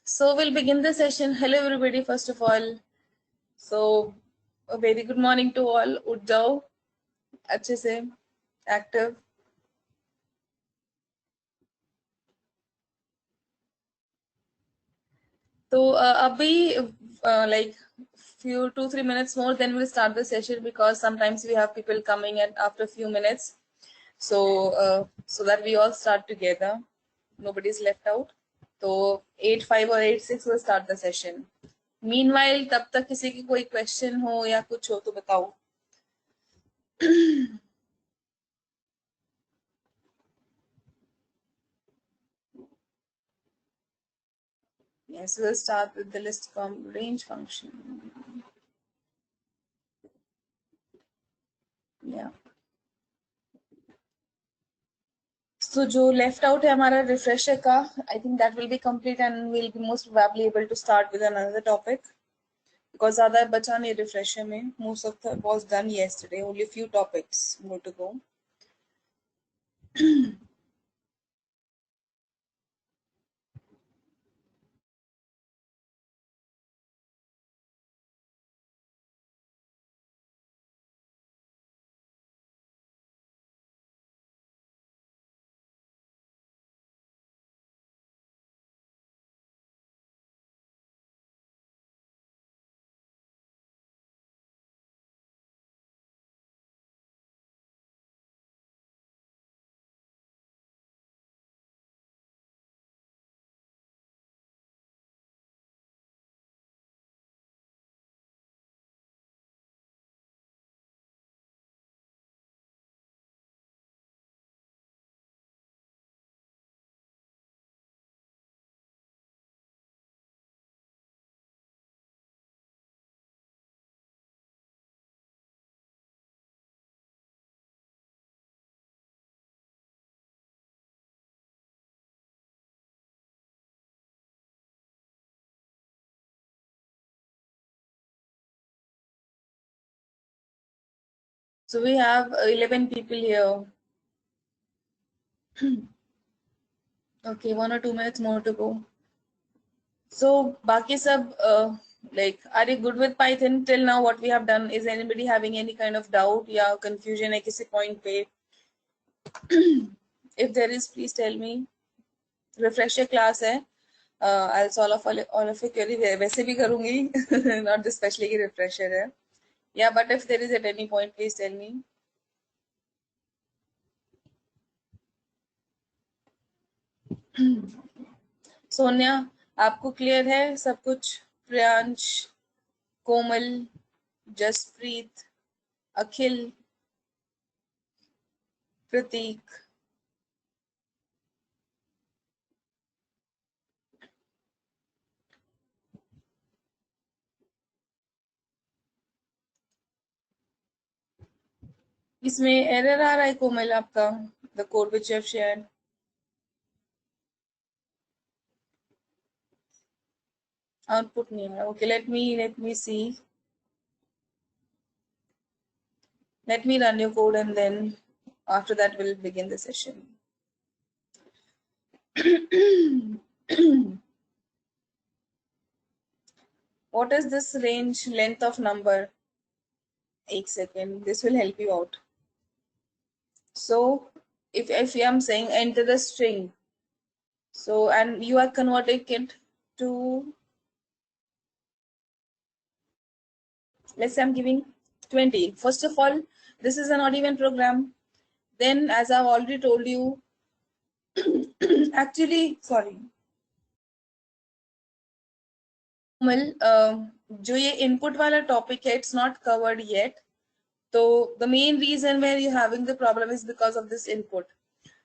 So we'll begin the session. Hello everybody, first of all. So a very good morning to all. उठ जाओ अच्छे से, active. तो अभी like few 2-3 minutes more, then we'll start the session because sometimes we have people coming in after a few minutes. So that we all start together. Nobody's left out. तो 8:05 or 8:06 will start the session. Meanwhile, तब तक किसी की कोई question हो या कुछ हो तो बताओ. Yes, we'll start with the list range function. Yeah. So जो left out है हमारा refresher का, I think that will be complete and we'll be most probably able to start with another topic because ज़्यादा बचा नहीं refresher में. Most of the was done yesterday. Only few topics more to go. So we have 11 people here. Okay, 1 or 2 minutes more to go. So बाकी सब like are you good with Python till now? What we have done, is anybody having any kind of doubt या confusion है किसी point पे? If there is, please tell me. Refresher class है. I'll solve all of your query. वैसे भी करूँगी, not especially कि refresher है. Yeah, but if there is at any point, please tell me. Sonia, आपको क्लियर है सब कुछ? प्रियांश, कोमल, जसप्रीत, अखिल, प्रतीक. इसमें एरर आ रहा है कोमल आपका, the code which you have shared. Output नहीं आ रहा. Okay, let me C. Let me run your code and then after that we'll begin the session. What is this range length of number? एक second, this will help you out. So if I'm saying enter the string, so and you are converting it to, let's say I'm giving 20. First of all, this is an odd even program. Then as I've already told you, actually sorry, जो ये input वाला topic है, it's not covered yet. So the main reason where you're having the problem is because of this input.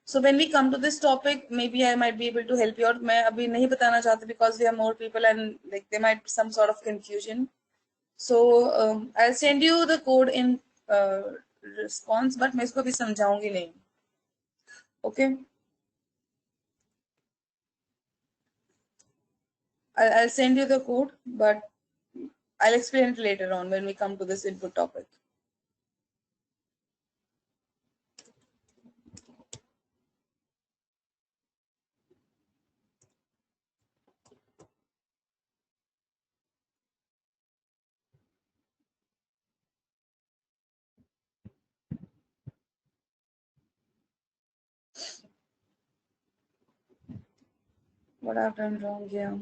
So when we come to this topic, maybe I might be able to help you out. मैं अभी नहीं बताना चाहती because we have more people and like there might be some sort of confusion. So I'll send you the code in response, but मैं इसको भी समझाऊंगी नहीं. Okay. I'll send you the code, but I'll explain it later on when we come to this input topic. What I've done wrong here?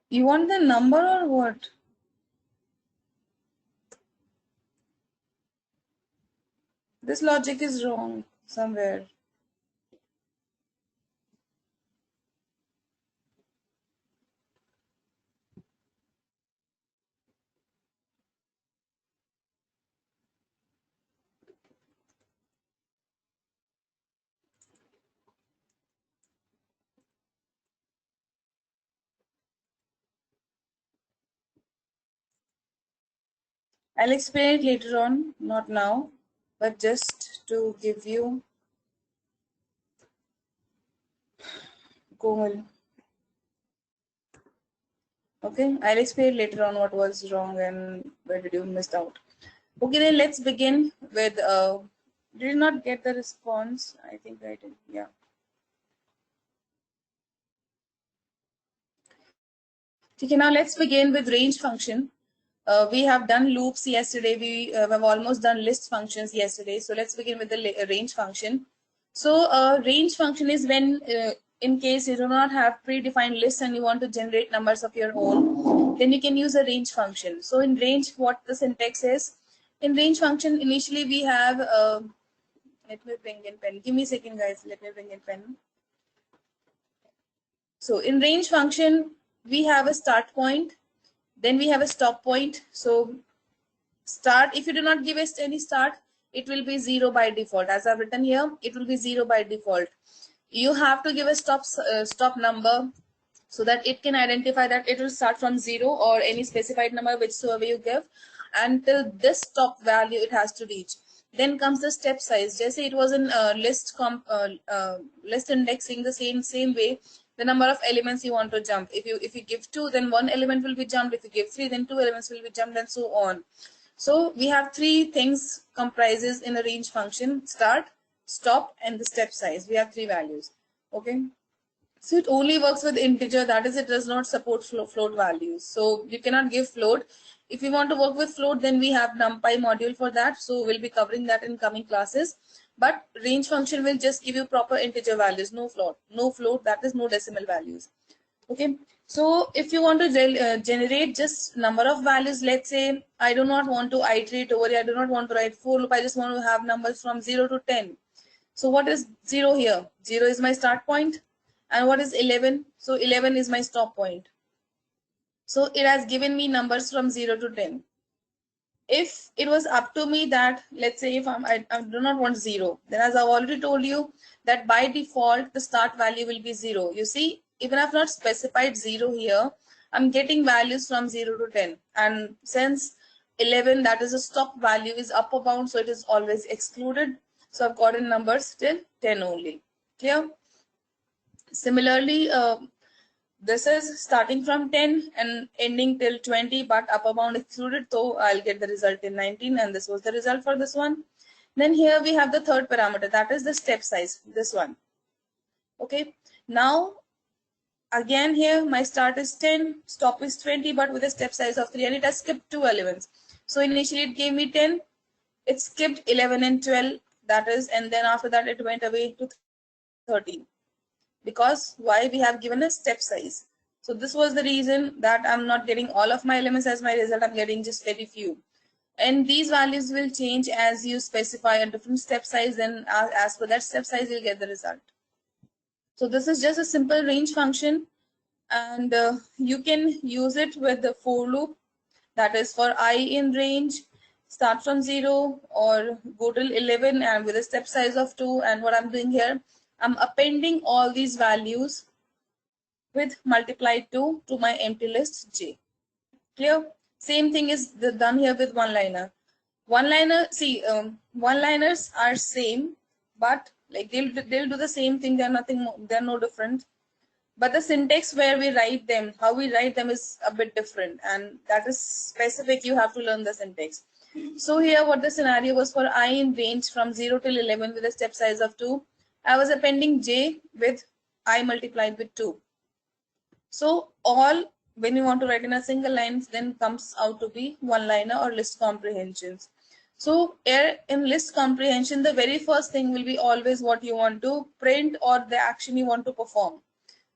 You want the number or what? This logic is wrong somewhere. I'll explain it later on, not now, but just to give you Komal. Okay, I'll explain later on what was wrong and where did you missed out. Okay, then let's begin with did you not get the response? I think I did. Yeah. Okay, now let's begin with range function. We have done loops yesterday. We have almost done list functions yesterday. So let's begin with the range function. So range function is when, in case you do not have predefined lists and you want to generate numbers of your own, then you can use a range function. So in range, what the syntax is, in range function, initially we have, let me bring in pen. Give me a second, guys. Let me bring in pen. So in range function, we have a start point, then we have a stop point. So start, if you do not give us any start, it will be 0 by default. As I've written here, it will be 0 by default. You have to give a stop number so that it can identify that it will start from 0 or any specified number whichsoever you give until this stop value it has to reach. Then comes the step size. Just say it was in list indexing, the same way the number of elements you want to jump. If you give 2, then 1 element will be jumped. If you give 3, then 2 elements will be jumped, and so on. So we have 3 things comprises in a range function: start, stop, and the step size. We have 3 values. Okay. So it only works with integer, that is, it does not support float values. So you cannot give float. If you want to work with float, then we have NumPy module for that. So we'll be covering that in coming classes. But range function will just give you proper integer values, no float. No float, that is no decimal values. Okay. So if you want to generate just number of values, let's say I do not want to iterate over here. I do not want to write for loop. I just want to have numbers from 0 to 10. So what is 0 here? 0 is my start point. And what is 11? So 11 is my stop point. So it has given me numbers from 0 to 10. If it was up to me that, let's say if I do not want 0, then as I've already told you that by default, the start value will be 0. You see, even I've not specified 0 here, I'm getting values from 0 to 10. And since 11, that is a stop value, is upper bound, so it is always excluded. So I've gotten numbers till 10 only. Clear? Similarly, this is starting from 10 and ending till 20, but upper bound excluded, so I'll get the result in 19, and this was the result for this one. Then here we have the third parameter, that is the step size, this one. Okay, now again here my start is 10, stop is 20, but with a step size of 3, and it has skipped 2 elements. So initially it gave me 10, it skipped 11 and 12, that is, and then after that it went away to 13. Because why? We have given a step size. So this was the reason that I'm not getting all of my elements as my result. I'm getting just very few. And these values will change as you specify a different step size, and as per that step size, you'll get the result. So this is just a simple range function, and you can use it with the for loop, that is for I in range, start from 0 or go till 11 and with a step size of 2. And what I'm doing here, I'm appending all these values with multiply 2 to my empty list J. Clear? Same thing is done here with one-liner. One-liner, see, one-liners are same, but like they'll do the same thing. They're nothing more, they're no different. but the syntax where we write them, how we write them is a bit different, and that is specific. You have to learn the syntax. So here what the scenario was: for I in range from 0 till 11 with a step size of 2, I was appending j with I multiplied with 2. So all, when you want to write in a single line, then comes out to be one liner or list comprehensions. So here in list comprehension, the very first thing will be always what you want to print or the action you want to perform.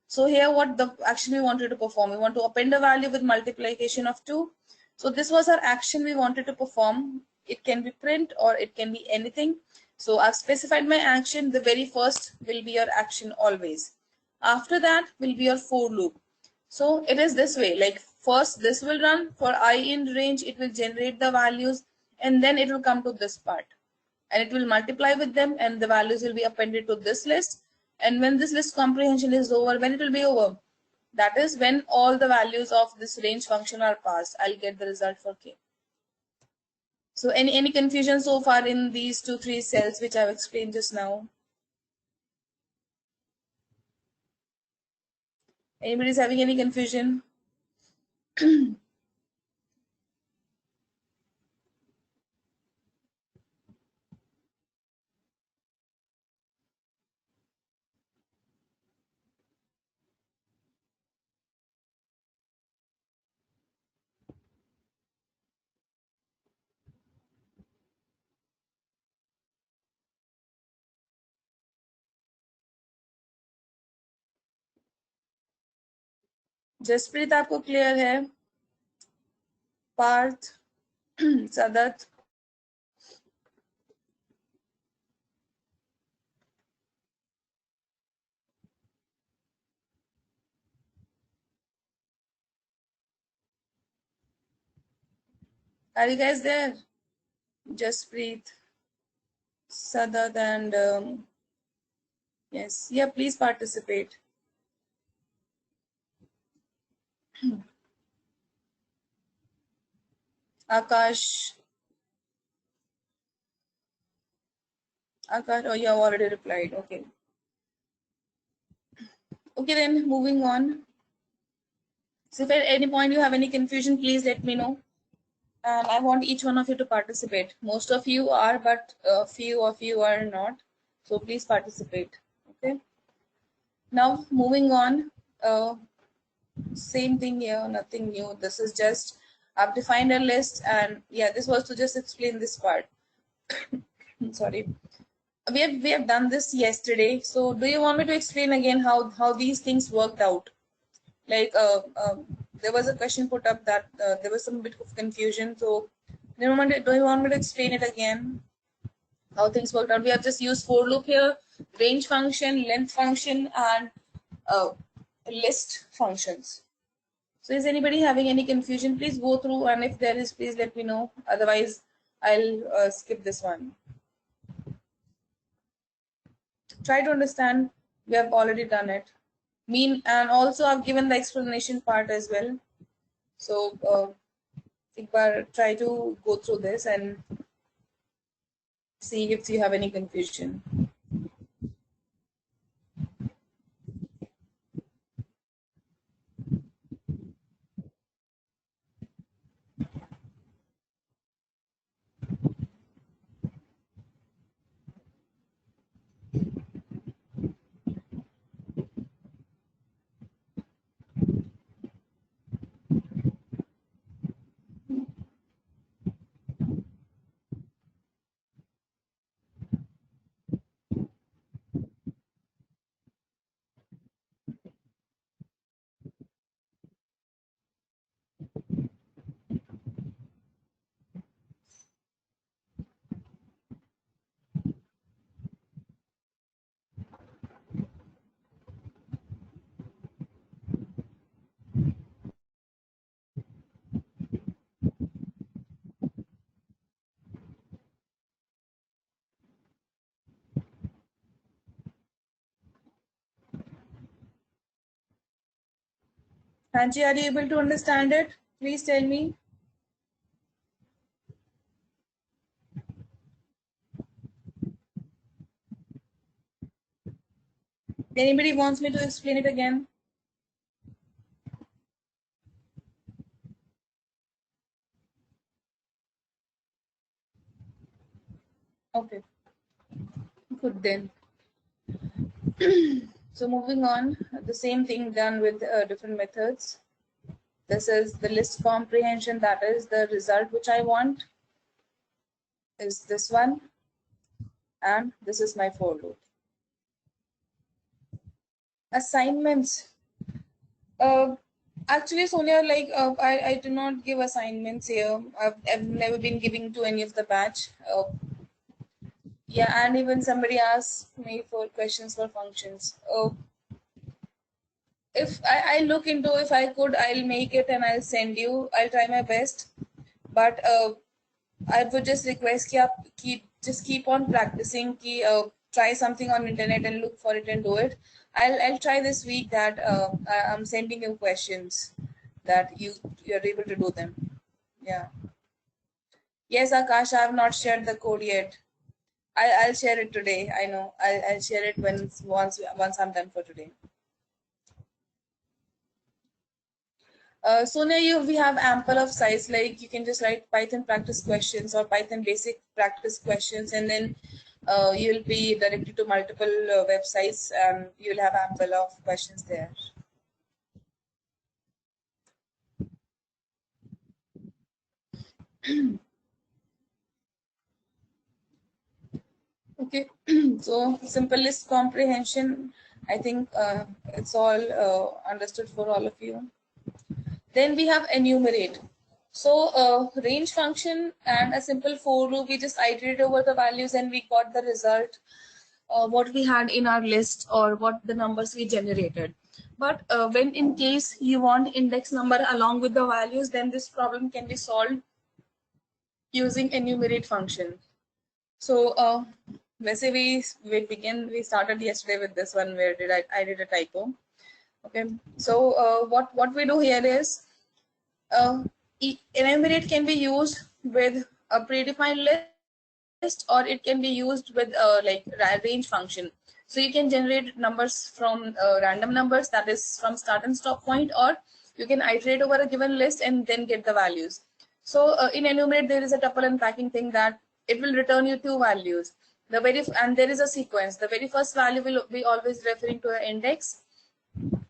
So here what the action we wanted to perform, we want to append a value with multiplication of 2. So this was our action we wanted to perform. It can be print or it can be anything. So I've specified my action. The very first will be your action always. After that will be your for loop. So it is this way, like first this will run for I in range, it will generate the values, and then it will come to this part and it will multiply with them, and the values will be appended to this list. And when this list comprehension is over, when it will be over, that is when all the values of this range function are passed. I'll get the result for k. So any confusion so far in these 2-3 cells which I've explained just now? Anybody's having any confusion? Jasprit आपको clear है? Partha, सदत, are you guys there? Jaspreet, Sadat, and yes, yeah, please participate. Akash, oh, you have already replied. Okay. Okay, then moving on. So if at any point you have any confusion, please let me know. And I want each one of you to participate. Most of you are, but a few of you are not. So please participate. Okay. Now moving on. Same thing here, nothing new. This is just, I've defined a list, and yeah, this was to just explain this part. Sorry. We have done this yesterday. So do you want me to explain again how these things worked out? Like there was a question put up that there was some bit of confusion. So do you want me to explain it again? How things worked out? We have just used for loop here, range function, length function, and uh, list functions. So is anybody having any confusion? Please go through, and if there is, please let me know. Otherwise, I'll skip this one. Try to understand. We have already done it. And also I've given the explanation part as well. So try to go through this and see if you have any confusion. Hanji, are you able to understand it? Please tell me. Anybody wants me to explain it again? Okay, good then. So moving on, the same thing done with different methods. This is the list comprehension, that is the result which I want is this one, and this is my for loop. Assignments. Uh, Actually, Sonia, like I do not give assignments here. I've never been giving to any of the batch. Yeah, and even somebody asked me for questions for functions. If I look into, if I could, I'll make it and I'll send you. I'll try my best, but I would just request keep on practicing. Try something on internet and look for it and do it. I'll try this week that I'm sending you questions that you're able to do them. Yeah. Yes, Akash, I have not shared the code yet. I'll share it today. I know. I'll share it once I'm done for today. So now we have ample of size, like you can just write Python practice questions or Python basic practice questions, and then you'll be directed to multiple websites and you'll have ample of questions there. Okay, so simple list comprehension, I think it's all understood for all of you. Then we have enumerate. So range function and a simple for loop, we just iterated over the values and we got the result, what we had in our list or what the numbers we generated. But when in case you want index number along with the values, then this problem can be solved using enumerate function. So वैसे we started yesterday with this one where I did a typo. Okay, so what we do here is enumerate can be used with a predefined list, or it can be used with like range function. So you can generate numbers from random numbers, that is from start and stop point, or you can iterate over a given list and then get the values. So in enumerate there is a tuple unpacking thing that it will return you two values. And there is a sequence. The very first value will be always referring to an index,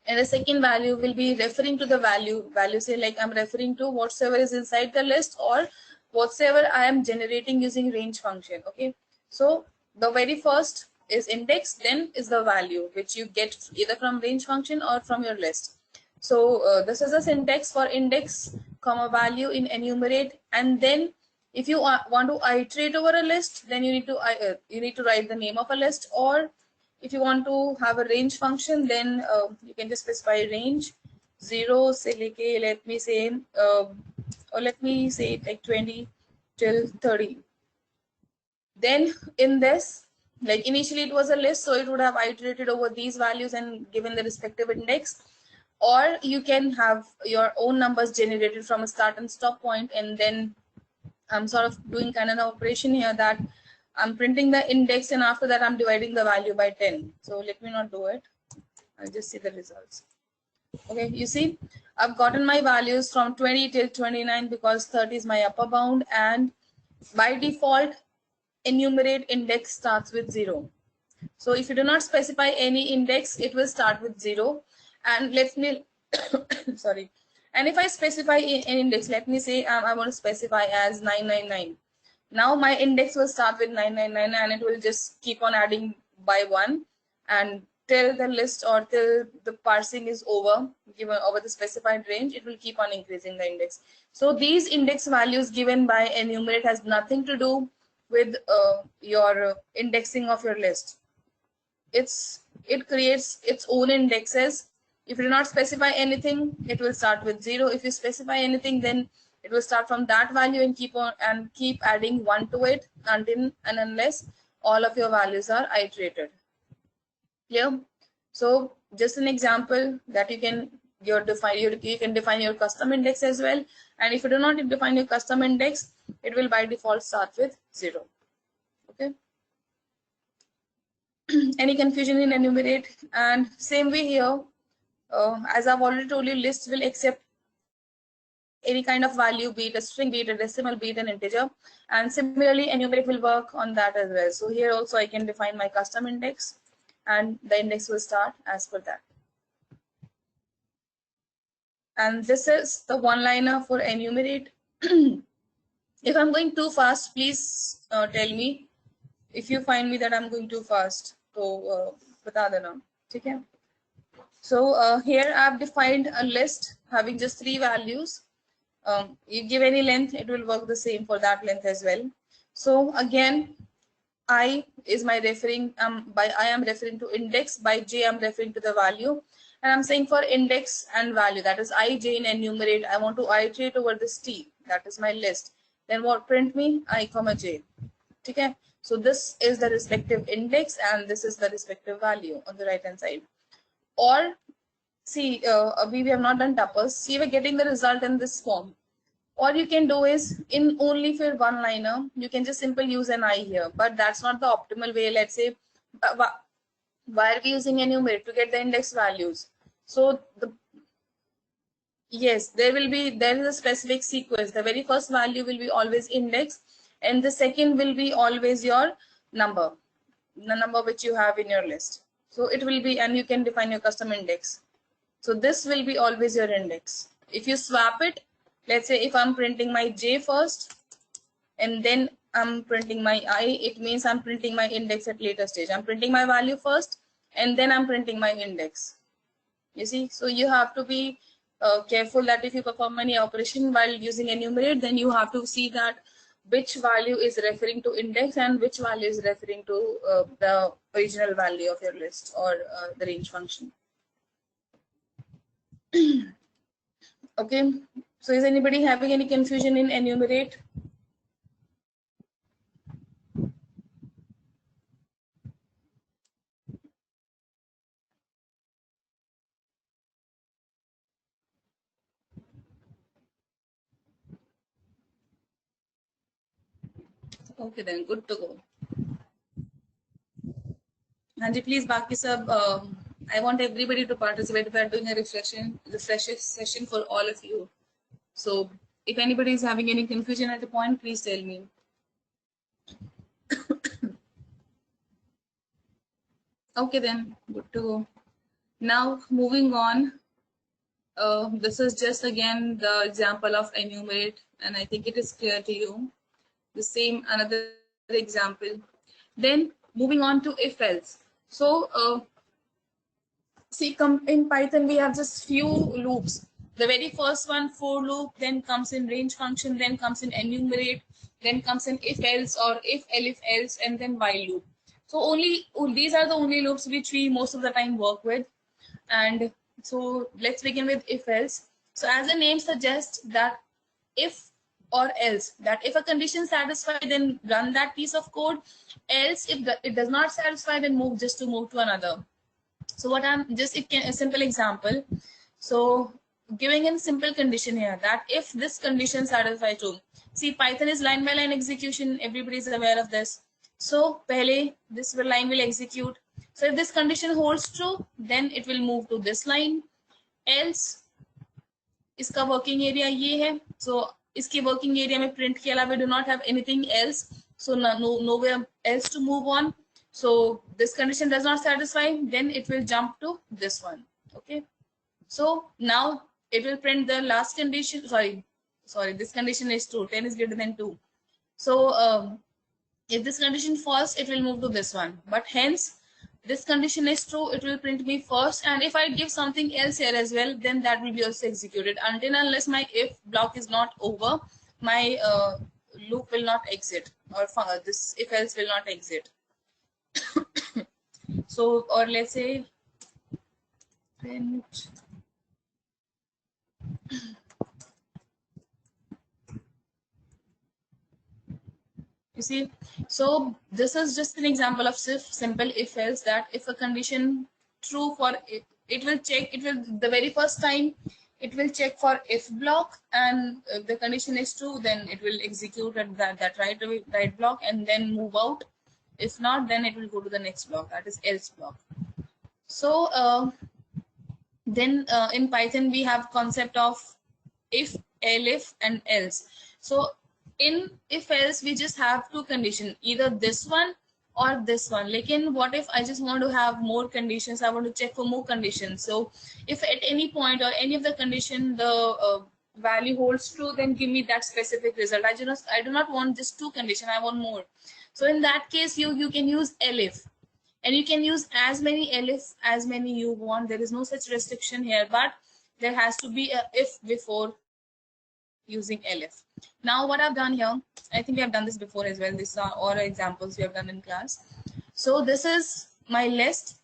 and the second value will be referring to the value say like I'm referring to whatsoever is inside the list or whatsoever I am generating using range function. Okay, so the very first is index, then is the value which you get either from range function or from your list. So this is a syntax for index comma value in enumerate. And then if you want to iterate over a list, then you need to write the name of a list, or if you want to have a range function, then you can just specify range 0 से लेके, let me say like 20 till 30. Then in this, like initially it was a list, so it would have iterated over these values and given the respective index. Or you can have your own numbers generated from a start and stop point, and then I'm sort of doing kind of an operation here that I'm printing the index and after that I'm dividing the value by 10. So let me not do it. I'll just see the results. Okay, you see, I've gotten my values from 20 till 29 because 30 is my upper bound, and by default, enumerate index starts with 0. So if you do not specify any index, it will start with 0. And let me, sorry. And if I specify an index, let me say I want to specify as 999. Now my index will start with 999 and it will just keep on adding by 1, and till the list or till the parsing is over, given over the specified range, it will keep on increasing the index. So these index values given by enumerate has nothing to do with your indexing of your list. It creates its own indexes. If you do not specify anything, it will start with 0. If you specify anything, then it will start from that value and keep adding 1 to it until and unless all of your values are iterated. Clear? So just an example that you can define your custom index as well. And if you do not define your custom index, it will by default start with 0. Okay. Any confusion in enumerate? And same way here, as I've already told you, lists will accept any kind of value, be it a string, be it a decimal, be it an integer. And similarly, enumerate will work on that as well. So here also I can define my custom index, and the index will start as per that. And this is the one-liner for enumerate. If I'm going too fast, please tell me. If you find me that I'm going too fast, so bata dena. Okay? So here I've defined a list having just 3 values. You give any length, it will work the same for that length as well. So again, I is my referring, by I am referring to index, by j I'm referring to the value, and I'm saying for index and value, that is I, j in enumerate, I want to iterate over this t, that is my list. Then what print me? I comma j. Okay, so this is the respective index and this is the respective value on the right hand side. Or see, we have not done tuples. See, we're getting the result in this form. All you can do is, in only for one liner, you can just simply use an I here, but that's not the optimal way. Let's say, why are we using enumerate? To get the index values. So yes, there is a specific sequence. The very first value will be always index, and the second will be always your number, the number which you have in your list. So it will be, and you can define your custom index. So this will be always your index. If you swap it, let's say if I'm printing my j first and then I'm printing my I, it means I'm printing my index at later stage. I'm printing my value first and then I'm printing my index. You see, so you have to be careful that if you perform any operation while using enumerate, then you have to see that which value is referring to index and which value is referring to the original value of your list or the range function. Okay, so is anybody having any confusion in enumerate? Okay, then good to go. Hanji, please, Baki sab, I want everybody to participate. We are doing a refresh session for all of you. So if anybody is having any confusion at the point, please tell me. Okay, then good to go. Now moving on. This is just again the example of enumerate, and I think it is clear to you. The same another example. Then moving on to if else. So see, in Python we have just few loops. The very first one, for loop, then comes in range function, then comes in enumerate, then comes in if else or if else, and then while loop. So these are the only loops which we most of the time work with. And so let's begin with if else. So as the name suggests, that if or else, that if a condition satisfied, then run that piece of code. Else, if it does not satisfy, then move to another. So what I'm just a simple example. So giving in simple condition here, that if this condition satisfies true. See, Python is line by line execution. Everybody is aware of this. So pehle this line will execute. So if this condition holds true, then it will move to this line. Else, इसका working area ये है. So इसके working area में print के अलावा we do not have anything else. So nowhere else to move on. So this condition does not satisfy, then it will jump to this one. Okay. So now it will print the last condition. Sorry, this condition is true. 10 is greater than 2. So if this condition false, it will move to this one. But hence, this condition is true, it will print me first. And if I give something else here as well, then that will be also executed. Until unless my if block is not over, my loop will not exit, or this if else will not exit. So, or let's say print you see, so this is just an example of simple if else, that if a condition true for it will check, it will the very first time it will check for if block, and if the condition is true, then it will execute at that right block and then move out. If not, then it will go to the next block, that is else block. So then in Python we have concept of if elif and else. So in if else we just have two conditions, either this one or this one. Like, what if I just want to have more conditions, I want to check for more conditions. So if at any point or any of the condition the value holds true, then give me that specific result. I do not want just two condition, I want more. So in that case you can use elif, and you can use as many elif as many you want. There is no such restriction here, but there has to be a if before using elif. Now what I've done here, I think we have done this before as well. These are all examples we have done in class. So this is my list,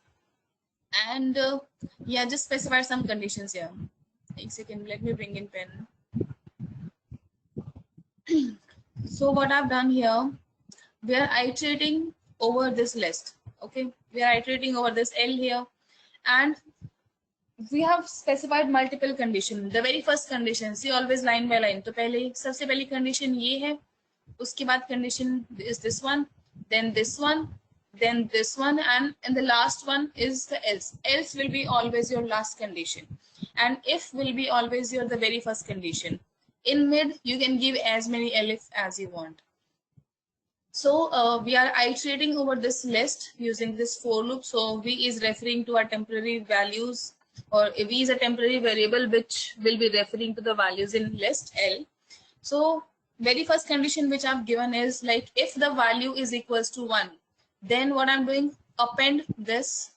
and yeah, just specify some conditions here. One second, let me bring in pen. So what I've done here, we are iterating over this list. Okay, we are iterating over this L here, and we have specified multiple condition. The very first condition, see always line by line. तो पहले सबसे पहली condition ये है, उसके बाद condition is this one, then this one, then this one, and the last one is the else. Else will be always your last condition, and if will be always your the very first condition. In mid, you can give as many elif as you want. So we are iterating over this list using this for loop. So v is referring to our temporary values, or v is a temporary variable which will be referring to the values in list L. So very first condition which I've given is like if the value is equals to 1, then what I'm doing, append this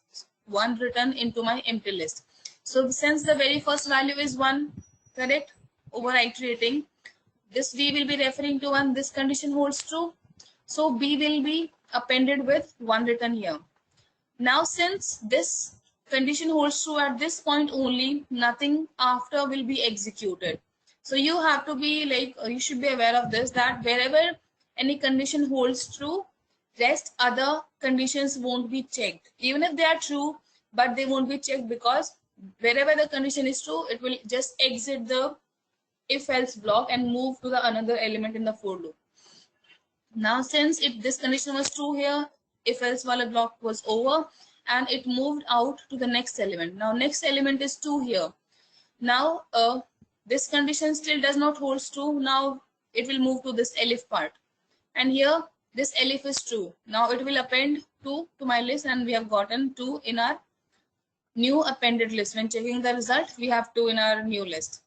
1 written into my empty list. So since the very first value is 1, correct, over iterating, this v will be referring to 1, this condition holds true. So b will be appended with 1 written here. Now since this condition holds true at this point only, nothing after will be executed. So you have to be like, you should be aware of this, that wherever any condition holds true, rest other conditions won't be checked. Even if they are true, but they won't be checked, because wherever the condition is true, it will just exit the if else block and move to the another element in the for loop. Now since if this condition was true here, if else wala block was over and it moved out to the next element. Now next element is 2 here. Now this condition still does not hold true. Now it will move to this elif part, and here this elif is true. Now it will append 2 to my list, and we have gotten 2 in our new appended list. When checking the result, we have 2 in our new list.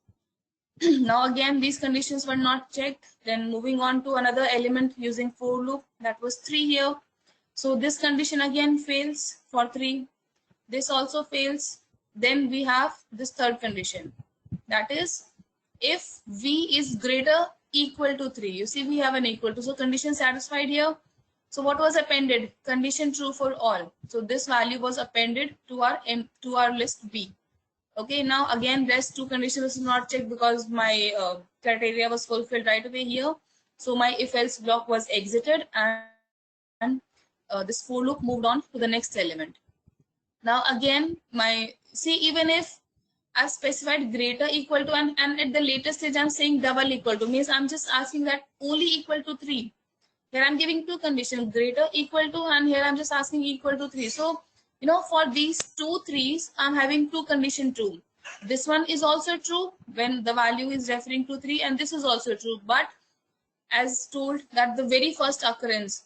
Now again these conditions were not checked. Then moving on to another element using for loop, that was 3 here. So this condition again fails for 3. This also fails. Then we have this third condition, that is if v is greater equal to 3. You see we have an equal to, so condition satisfied here. So what was appended? Condition true for all. So this value was appended to our list B. Okay, now again rest 2 conditions is not checked because my criteria was fulfilled right away here. So my if else block was exited, and this for loop moved on to the next element. Now again see, even if I've specified greater equal to, and at the latest stage I'm saying double equal to, means I'm just asking that only equal to 3. Here I'm giving 2 conditions, greater equal to, and here I'm just asking equal to 3. So you know, for these 2 3s, I'm having 2 condition true. This one is also true when the value is referring to 3, and this is also true. But as told that the very first occurrence,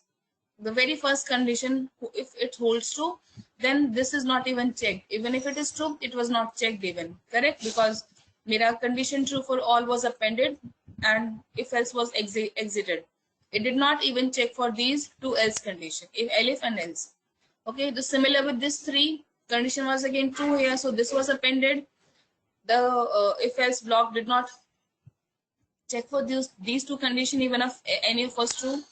the very first condition, if it holds true, then this is not even checked. Even if it is true, it was not checked even, correct? Because mera condition true for all was appended, and if else was exited. It did not even check for these 2 else condition, if elif and else. Okay, the similar with this 3 condition was again true here, so this was appended. The if else block did not check for these 2 condition, even if any of was true.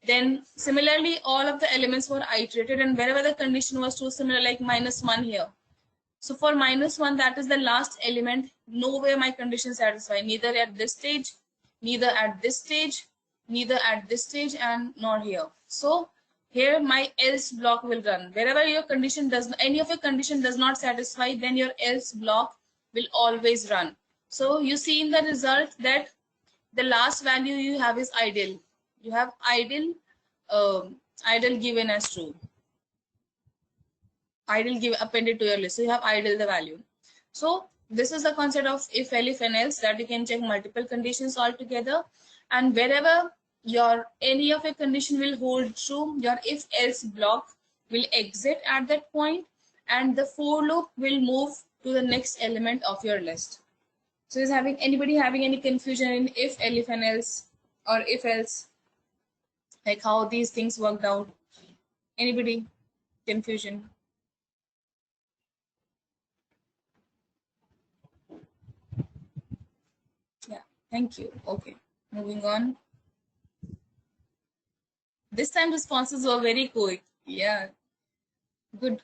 Then similarly all of the elements were iterated, and wherever the condition was true, similar like -1 here. So for -1, that is the last element, nowhere my condition satisfied, neither at this stage, neither at this stage, neither at this stage, and nor here. So here my else block will run. Wherever your condition any of your condition does not satisfy, then your else block will always run. So you see in the result that the last value you have is idle. You have idle given as true. Idle appended to your list. So you have idle the value. So this is the concept of if and else, that you can check multiple conditions all together, and wherever your any of a condition will hold true, your if else block will exit at that point, and the for loop will move to the next element of your list. So is anybody having any confusion in if and else, or if else, like how these things worked out? Anybody confusion? Yeah, thank you. Okay, moving on. This time responses were very quick. Yeah, good.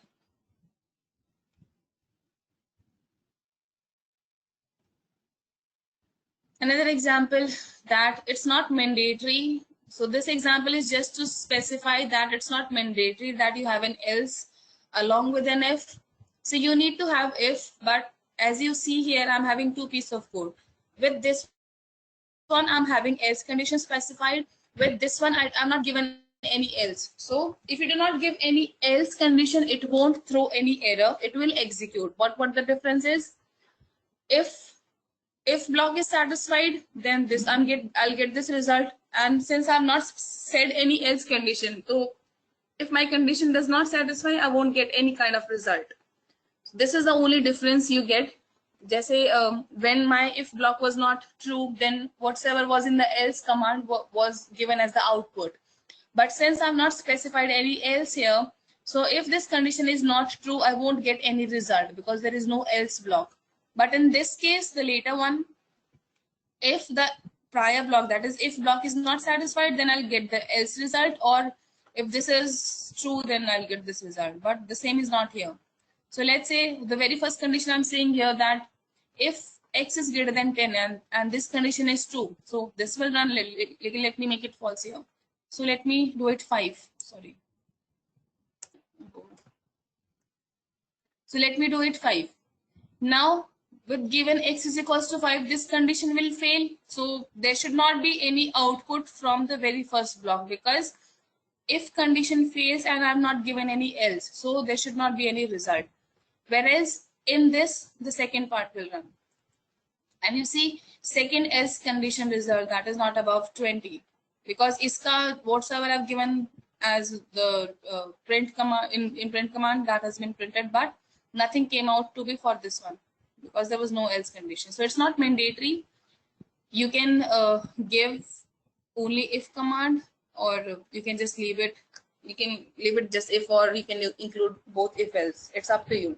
Another example, that it's not mandatory. So this example is just to specify that it's not mandatory that you have an else along with an if. So you need to have if, but as you see here, I'm having two pieces of code. With this one, I'm having else condition specified. With this one, I'm not given any else. So if you do not give any else condition, it won't throw any error. It will execute. What the difference is? If block is satisfied, then this I'll get this result. And since I've not said any else condition, so if my condition does not satisfy, I won't get any kind of result. So this is the only difference you get. Jaise, when my if block was not true, then whatever was in the else command was given as the output. But since I've not specified any else here, so if this condition is not true, I won't get any result because there is no else block. But in this case, the later one, if the prior block, that is if block is not satisfied, then I'll get the else result, or if this is true, then I'll get this result. But the same is not here. So let's say the very first condition I'm saying here, that if x is greater than 10 and this condition is true, so this will run. Let me make it false here. So let me do it 5. Sorry. So let me do it 5. Now, with given x is equals to 5, this condition will fail. So there should not be any output from the very first block, because if condition fails and I'm not given any else, so there should not be any result. Whereas in this, the second part will run. And you see, second else condition result, that is not above 20, because iska whatsoever I've given as the print command in print command, that has been printed, but nothing came out to be for this one because there was no else condition. So it's not mandatory. You can give only if command, or you can just leave it. You can leave it just if, or you can include both if else. It's up to you.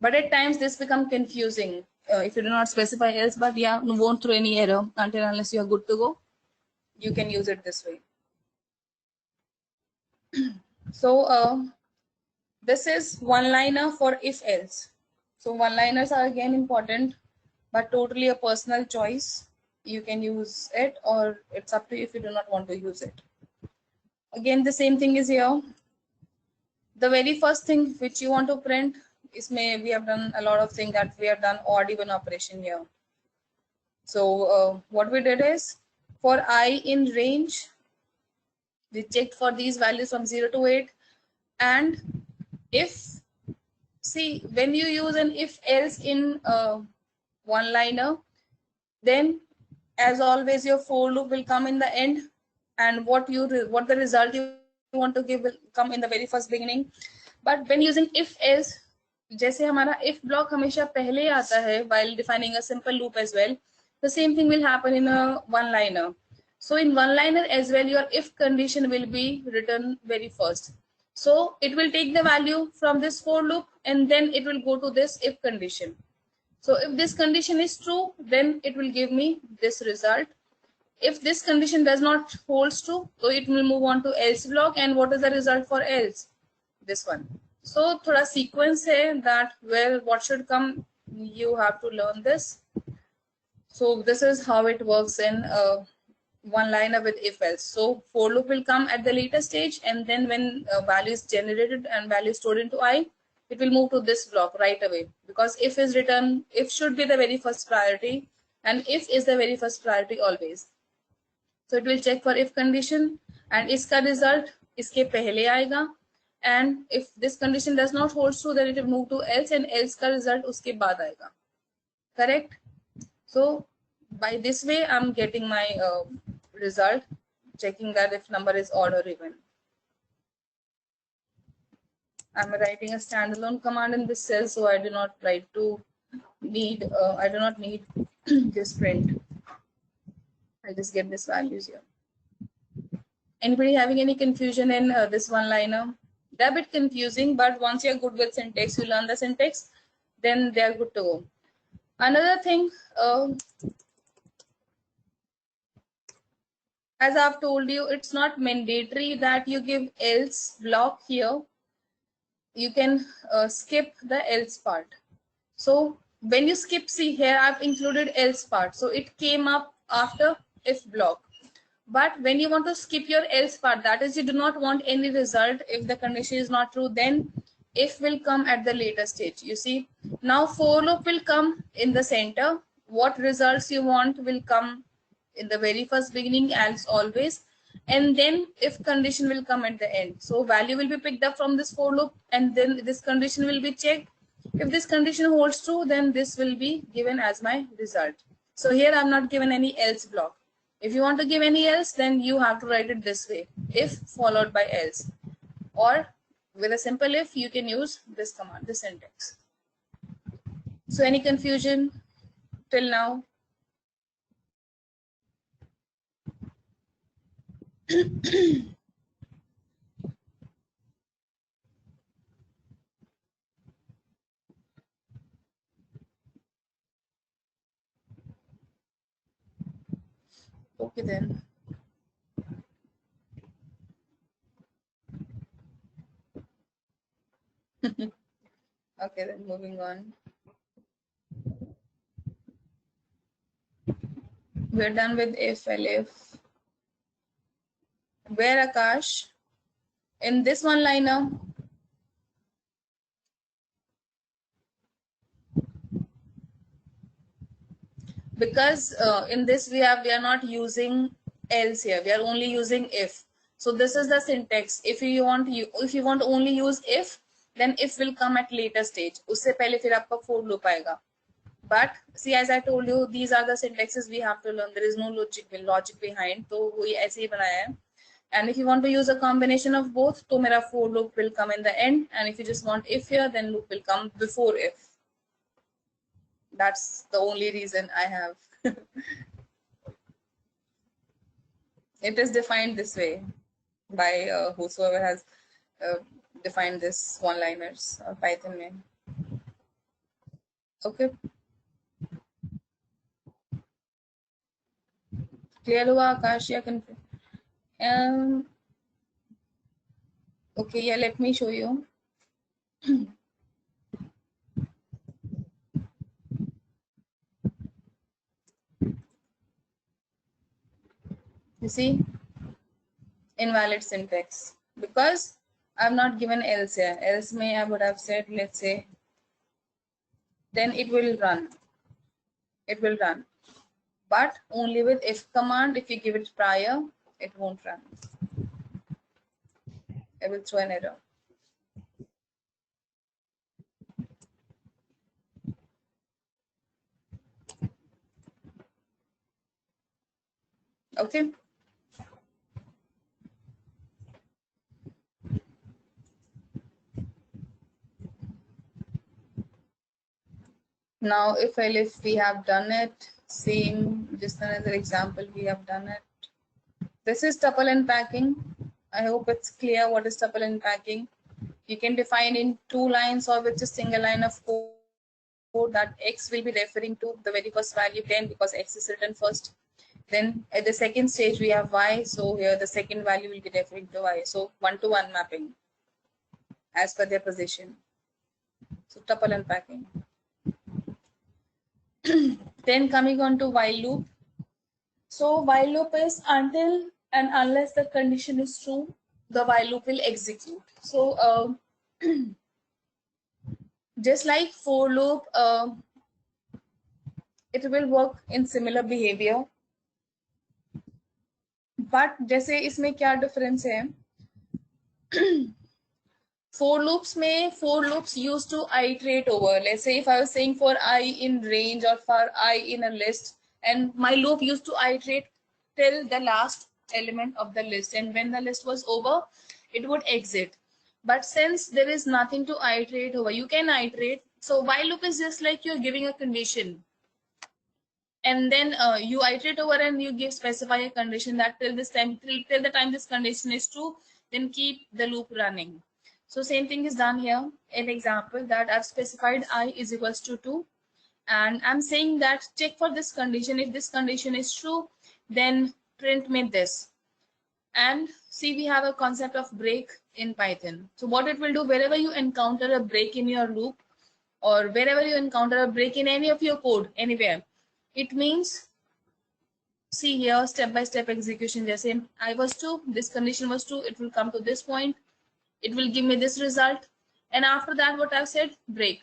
But at times this becomes confusing if you do not specify else. But yeah, won't throw any error until unless you are good to go. You can use it this way. So this is one-liner for if else. So one-liners are again important, but totally a personal choice. You can use it, or it's up to you if you do not want to use it. Again, the same thing is here. The very first thing which you want to print is, we have done a lot of things that we have done odd even operation here. So what we did is, for I in range, we checked for these values from 0 to 8. And if, see, when you use an if else in one liner, then as always your for loop will come in the end, and what the result you want to give will come in the very first beginning. But when using if else, जैसे हमारा if block हमेशा पहले आता है while defining a simple loop as well, the same thing will happen in a one liner. So in one liner as well, your if condition will be written very first. So it will take the value from this for loop, and then it will go to this if condition. So if this condition is true, then it will give me this result. If this condition does not holds true, so it will move on to else block. And what is the result for else? This one. So thoda sequence hai that where what should come, you have to learn this. So this is how it works in one liner with if else. So for loop will come at the later stage, and then when value is generated and value is stored into I, it will move to this block right away, because if is written, if should be the very first priority, and if is the very first priority always. So it will check for if condition, and iska result iske pehle aayega, and if this condition does not hold true, then it will move to else, and else ka result uske baad aayega. correct? So by this way, I'm getting my result, checking that if number is odd or even. I'm writing a standalone command in this cell, so I do not need this print. I just get this values here. Anybody having any confusion in this one liner? They're a bit confusing, but once you're good with syntax, you learn the syntax, then they're good to go. Another thing, as I've told you, it's not mandatory that you give else block here. You can skip the else part. So when you skip, see here I've included else part, so it came up after if block. But when you want to skip your else part, that is you do not want any result if the condition is not true, then if will come at the later stage. You see, now for loop will come in the center. What results you want will come in the very first beginning as always, and then if condition will come at the end. So value will be picked up from this for loop, and then this condition will be checked. If this condition holds true, then this will be given as my result. So here I'm not given any else block. If you want to give any else, then you have to write it this way, if followed by else. Or with a simple if, you can use this command, this syntax. So any confusion till now? Okay then. Okay then, moving on. We're done with if, elif. Where Akash? In this one liner, because in this we are not using else here, we are only using if. So this is the syntax. If you want to only use if, then if will come at later stage. Usse pehle fir aapka for loop aayega. But see, as I told you, these are the syntaxes we have to learn. There is no logic behind. So we aise hi banaya hai. And if you want to use a combination of both, तो मेरा for loop will come in the end. And if you just want if here, then loop will come before if. That's the only reason I have. It is defined this way by whosoever has defined this one-liners Python name. Okay. Clear हुआ आकाश या okay, yeah, let me show you. You see, invalid syntax because I've not given else here. Else may I would have said, let's say, then it will run. It will run, but only with if command. If you give it prior, it won't run. It will throw an error. Okay. Now, if we have done it, same, just another example, we have done it. This is tuple unpacking. I hope it's clear what is tuple unpacking. You can define in 2 lines or with a single line of code that x will be referring to the very first value 10 because x is written first. Then at the second stage we have y, so here the second value will be referring to y. So 1-to-1 mapping as per their position. So tuple unpacking. Then coming on to while loop. So while loop is until and unless the condition is true, the while loop will execute. So just like for loop, it will work in similar behavior. But जैसे इसमें क्या difference है? For loops used to iterate over. Let's say if I was saying for I in range or for I in a list, and my loop used to iterate till the last element of the list, and when the list was over, it would exit. But since there is nothing to iterate over, you can iterate. So while loop is just like you're giving a condition, and then you iterate over and you give specify a condition that till this time, till the time this condition is true, then keep the loop running. So same thing is done here. An example that I've specified I is equals to 2, and I'm saying that check for this condition. If this condition is true, then print me this. And see, we have a concept of break in Python. So what it will do, wherever you encounter a break in your loop, or wherever you encounter a break in any of your code, anywhere, it means, see here, step-by-step execution. Jaise I was 2, this condition was 2, it will come to this point, it will give me this result, and after that what I've said, break.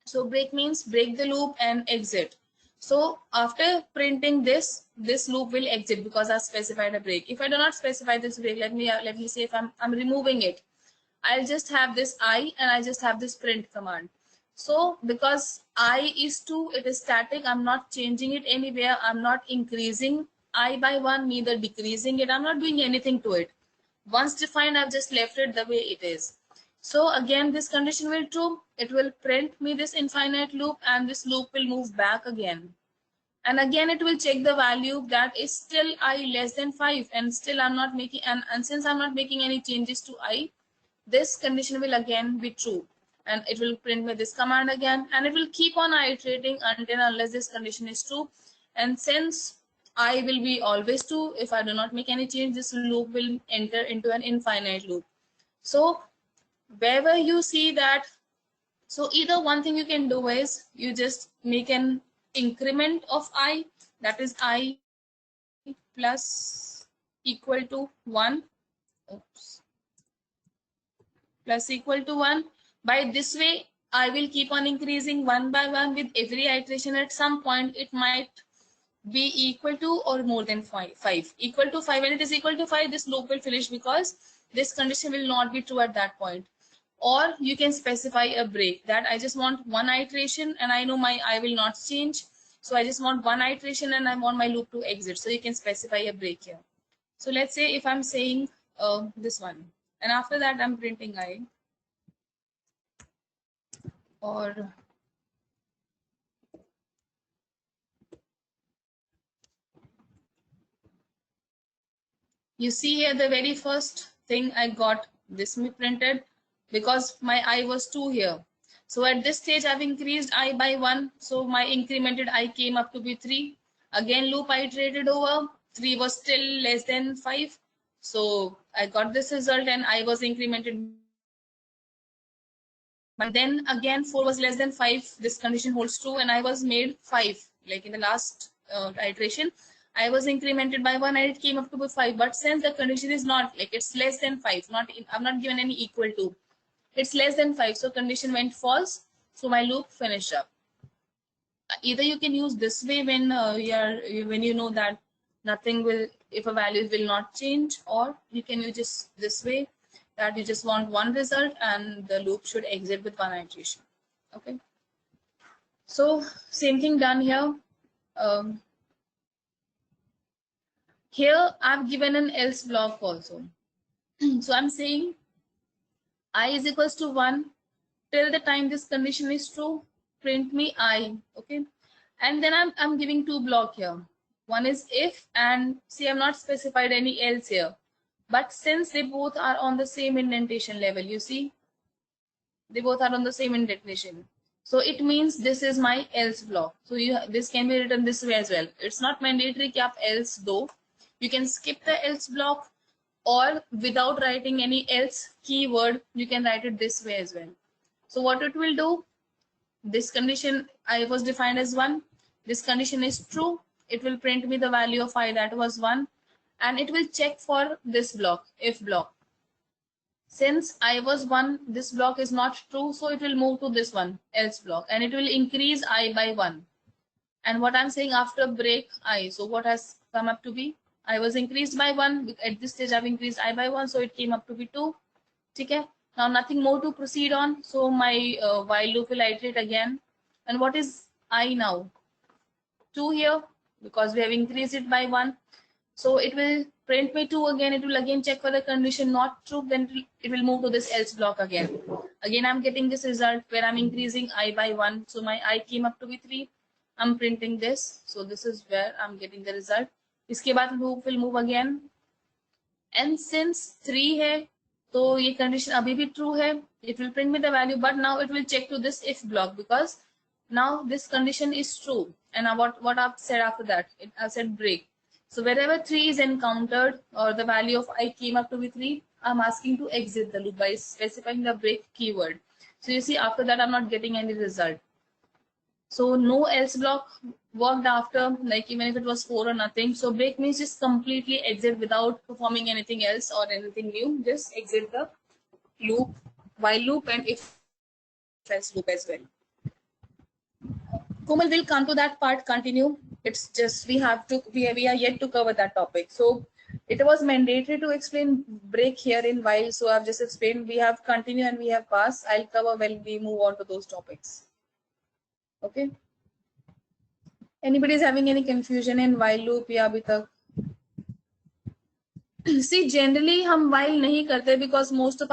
So break means break the loop and exit. So after printing this loop will exit because I specified a break. If I do not specify this break, let me say if I'm removing it, I'll just have this I and I just have this print command. So because I is 2, it is static. I'm not changing it anywhere. I'm not increasing I by 1, neither decreasing it. I'm not doing anything to it. Once defined, I've just left it the way it is. So again, this condition will true. It will print me this infinite loop, and this loop will move back again. And again, it will check the value that is still I less than 5, and still I'm not making, and since I'm not making any changes to I, this condition will again be true, and it will print me this command again, and it will keep on iterating until unless this condition is true. And since I will be always true, if I do not make any change, this loop will enter into an infinite loop. So wherever you see that, so either one thing you can do is you just make an increment of I, that is I plus equal to 1. Oops. Plus equal to 1. By this way, I will keep on increasing one by one with every iteration. At some point, it might be equal to or more than 5. Equal to 5. When it is equal to 5, this loop will finish because this condition will not be true at that point. Or you can specify a break that I just want one iteration and I know my I will not change. So I just want one iteration and I want my loop to exit. So you can specify a break here. So let's say if I'm saying this one, and after that I'm printing I, or you see here the very first thing I got this me printed because my I was 2 here. So at this stage I've increased I by 1. So my incremented I came up to be 3. Again loop I iterated over. 3 was still less than 5. So I got this result and I was incremented. But then again 4 was less than 5. This condition holds true and I was made 5. Like in the last iteration, I was incremented by 1 and it came up to be 5. But since the condition is not like it's less than 5, I'm not given any equal to. It's less than 5, so condition went false. So my loop finished up. Either you can use this way when when you know that nothing will, if a value will not change, or you can use just this way that you just want one result and the loop should exit with one iteration. Okay. So same thing done here. Here I've given an else block also. So I'm saying I is equals to 1 till the time this condition is true, print me I. Okay. And then I'm giving two block here. One is if, and see I'm not specified any else here. But since they both are on the same indentation level, you see, they both are on the same indentation. So it means this is my else block. So this can be written this way as well. It's not mandatory कि आप else do. You can skip the else block, or without writing any else keyword, you can write it this way as well. So what it will do, this condition I was defined as 1. This condition is true. It will print me the value of I, that was 1. And it will check for this block, if block. Since I was 1, this block is not true, so it will move to this one, else block, and it will increase I by 1. And what I'm saying after break I, so what has come up to be? I was increased by 1. At this stage I've increased I by 1, so it came up to be 2. Okay. Now nothing more to proceed on. So my while loop will iterate again. And what is I now? 2 here, because we have increased it by 1. So it will print me 2 again. It will again check for the condition not true. Then it will move to this else block again. Again, I'm getting this result where I'm increasing I by 1. So my I came up to be 3. I'm printing this. So this is where I'm getting the result. इसके बाद loop will move again. And since 3 है, तो ये condition अभी भी true है. It will print me the value, but now it will check to this if block, because now this condition is true. And now what I've said after that, I said break. So wherever 3 is encountered, or the value of I came up to be 3, I'm asking to exit the loop by specifying the break keyword. So you see, after that, I'm not getting any result. So no else block worked after, like even if it was 4 or nothing. So break means just completely exit without performing anything else or anything new. Just exit the loop, while loop, and if else loop as well. Komal will come to that part, continue. It's just we are yet to cover that topic. So it was mandatory to explain break here in while. So I've just explained. We have continue and we have pass. I'll cover when we move on to those topics. Okay. Anybody is having any confusion in while loop या अभी तक? See, generally हम while नहीं करते because most of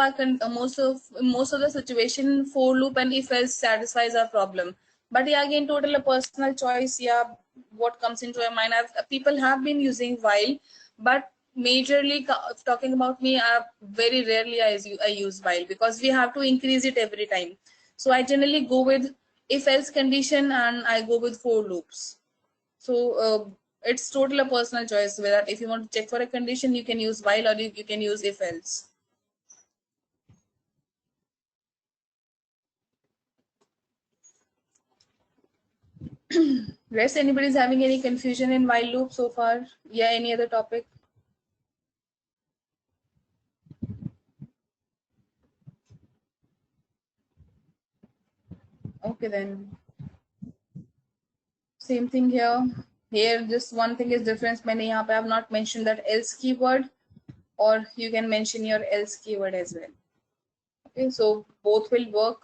the situation for loop and if else satisfies our problem. But yeah, again, total a personal choice. Yeah, what comes into your mind? People have been using while, but majorly talking about me, very rarely I use while, because we have to increase it every time. So I generally go with if else condition and I go with for loops. So it's total a personal choice whether if you want to check for a condition, you can use while, or you can use if else. Rest, anybody is having any confusion in while loop so far? Yeah, any other topic? Okay, then. Same thing here. Here, just one thing is difference. I have not mentioned that else keyword, or you can mention your else keyword as well. Okay, so both will work.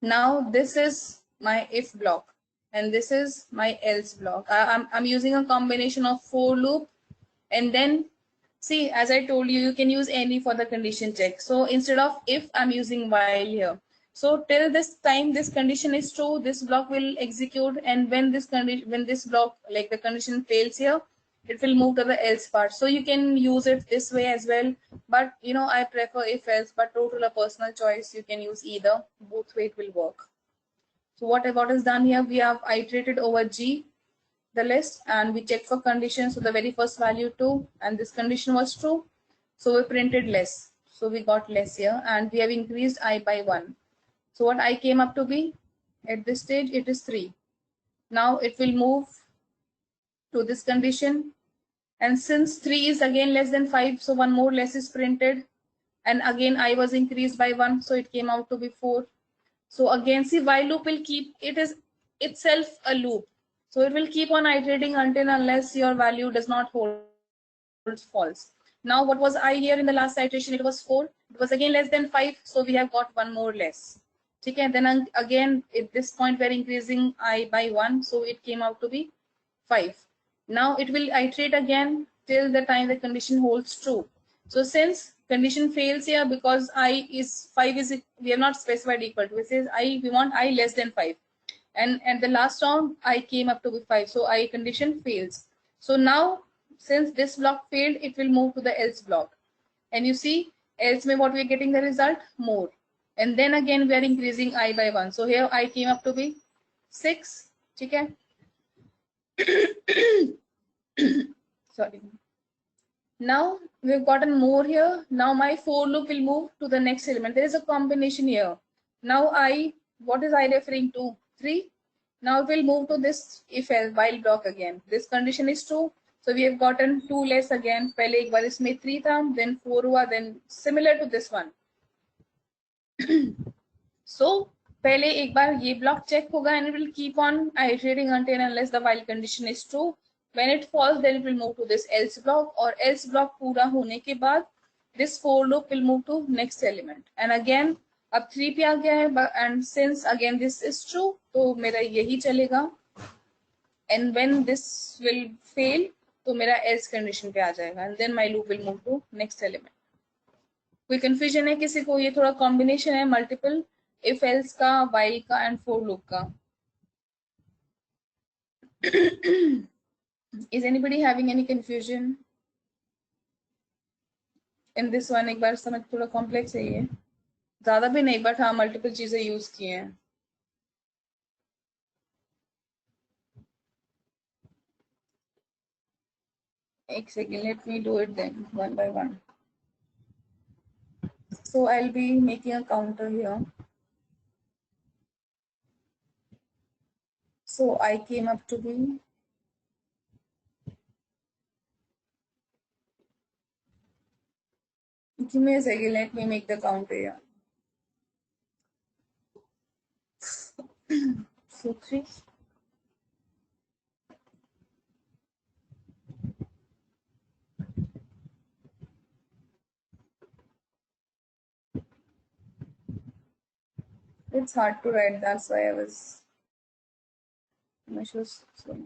Now this is my if block, and this is my else block. I'm using a combination of for loop, and then see, as I told you, you can use any for the condition check. So instead of if, I'm using while here. So till this time this condition is true, this block will execute, and when this block, like the condition fails here, it will move to the else part. So you can use it this way as well, but I prefer if else, but total a personal choice. You can use either, both way it will work. So what is done here, we have iterated over G the list, and we check for conditions. So the very first value 2, and this condition was true, so we printed less, so we got less here, and we have increased I by 1. So what I came up to be at this stage, it is 3. Now it will move to this condition, and since 3 is again less than 5, so one more less is printed, and again I was increased by 1, so it came out to be 4. So again, see, while loop will keep, it is itself a loop, so it will keep on iterating until unless your value does not hold false. Now what was I here in the last iteration? It was 4. It was again less than 5, so we have got one more less. Okay, then again at this point we're increasing I by 1, so it came out to be 5. Now it will iterate again till the time the condition holds true. So since condition fails here, because I is 5 is, we have not specified equal to, it says we want I less than 5, and at the last round I came up to be 5, so I condition fails. So now since this block failed, it will move to the else block, and you see else may what we are getting the result more, and then again we are increasing I by 1. So here I came up to be 6. Okay. Sorry. Now we've gotten more here. Now my for loop will move to the next element. There is a combination here. Now what is I referring to? 3. Now it will move to this if else while block again. This condition is true, so we have gotten 2 less again. पहले एक बार इसमें 3 था, then 4 हुआ, then similar to this one. So पहले एक बार ये block check होगा, and it will keep on iterating until unless the while condition is true. When it falls, then it will move to this else block, और else block पूरा होने के बाद this for loop will move to next element and again अब 3 पे आ गया है and since again this is true तो मेरा यही चलेगा and when this will fail तो मेरा else condition पे आ जाएगा and then my loop will move to next element. कोई confusion है किसी को? ये थोड़ा combination है multiple if else का, while का and for loop का. Is anybody having any confusion in this one? एक बार समझ, थोड़ा complex है ये, ज्यादा भी नहीं बट हाँ multiple चीजें use किए हैं. एक second, let me do it then one by one. So I'll be making a counter here. So I came up to be give me a second, let me make the counter here. So 3. It's hard to write, that's why I was so.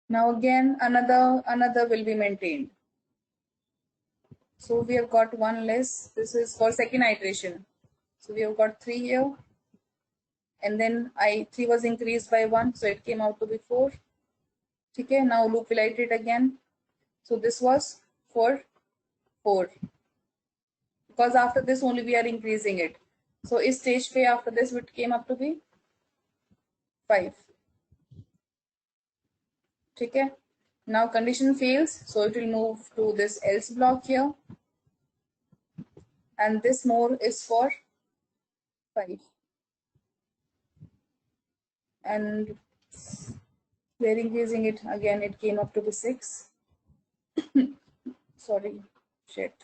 Now again another will be maintained. So we have got one less. This is for second iteration. So we have got 3 here. And then 3 was increased by 1, so it came out to be 4. Okay, now loop will iterate again. So this was for 4. Because after this only we are increasing it. So is stage pay after this it came up to be 5. Okay. Now condition fails, so it will move to this else block here. And this more is for 5. And we are increasing it again, it came up to be 6. Sorry, shit.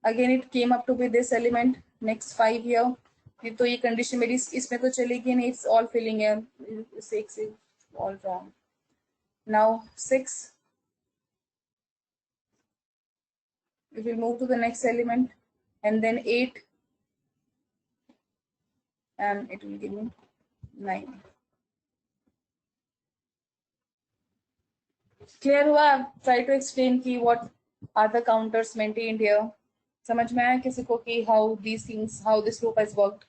Again it came up to be this element, next 5 here. तो ये condition मेरी इसमें तो चलेगी नहीं, it's all filling here. 6 is all wrong. Now 6. We will move to the next element and then 8 and it will give me 9. Clear हुआ? Try to explain कि what are the counters maintained here. समझ में आया किसी को कि how these things, how this loop has worked?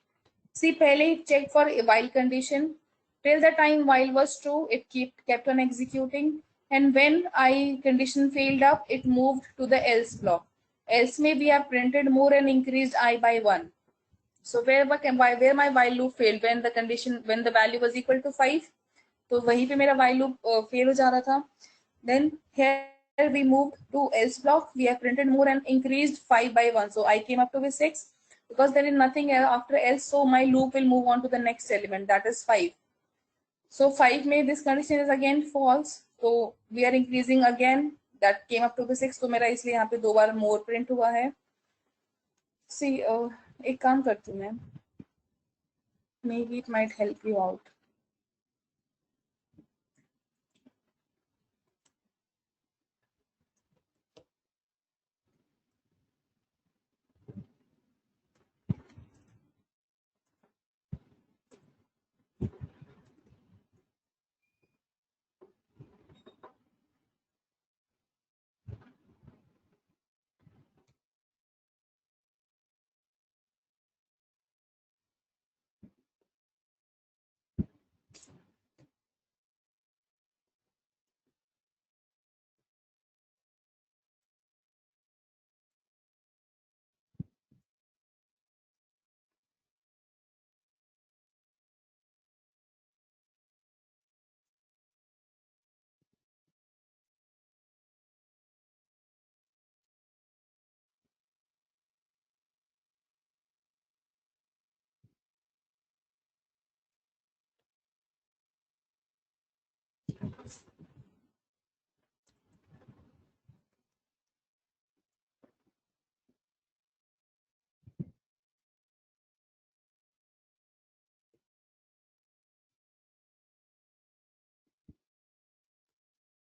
See, पहले check for a while condition. Till the time while was true, it kept on executing. And when I condition failed up, it moved to the else block. Else may we have printed more and increased I by 1. So where my while loop failed, when the value was equal to 5, तो वहीं पे मेरा while loop fail हो जा रहा था. Then here we moved to else block. We have printed more and increased 5 by 1. So I came up to be 6 because there is nothing after else. So my loop will move on to the next element, that is 5. So 5 में this condition is again false. So we are increasing again. That came up to be 6. तो मेरा इसलिए यहाँ पे 2 बार more print हुआ है. See, एक काम करती हूँ मैं. Maybe it might help you out.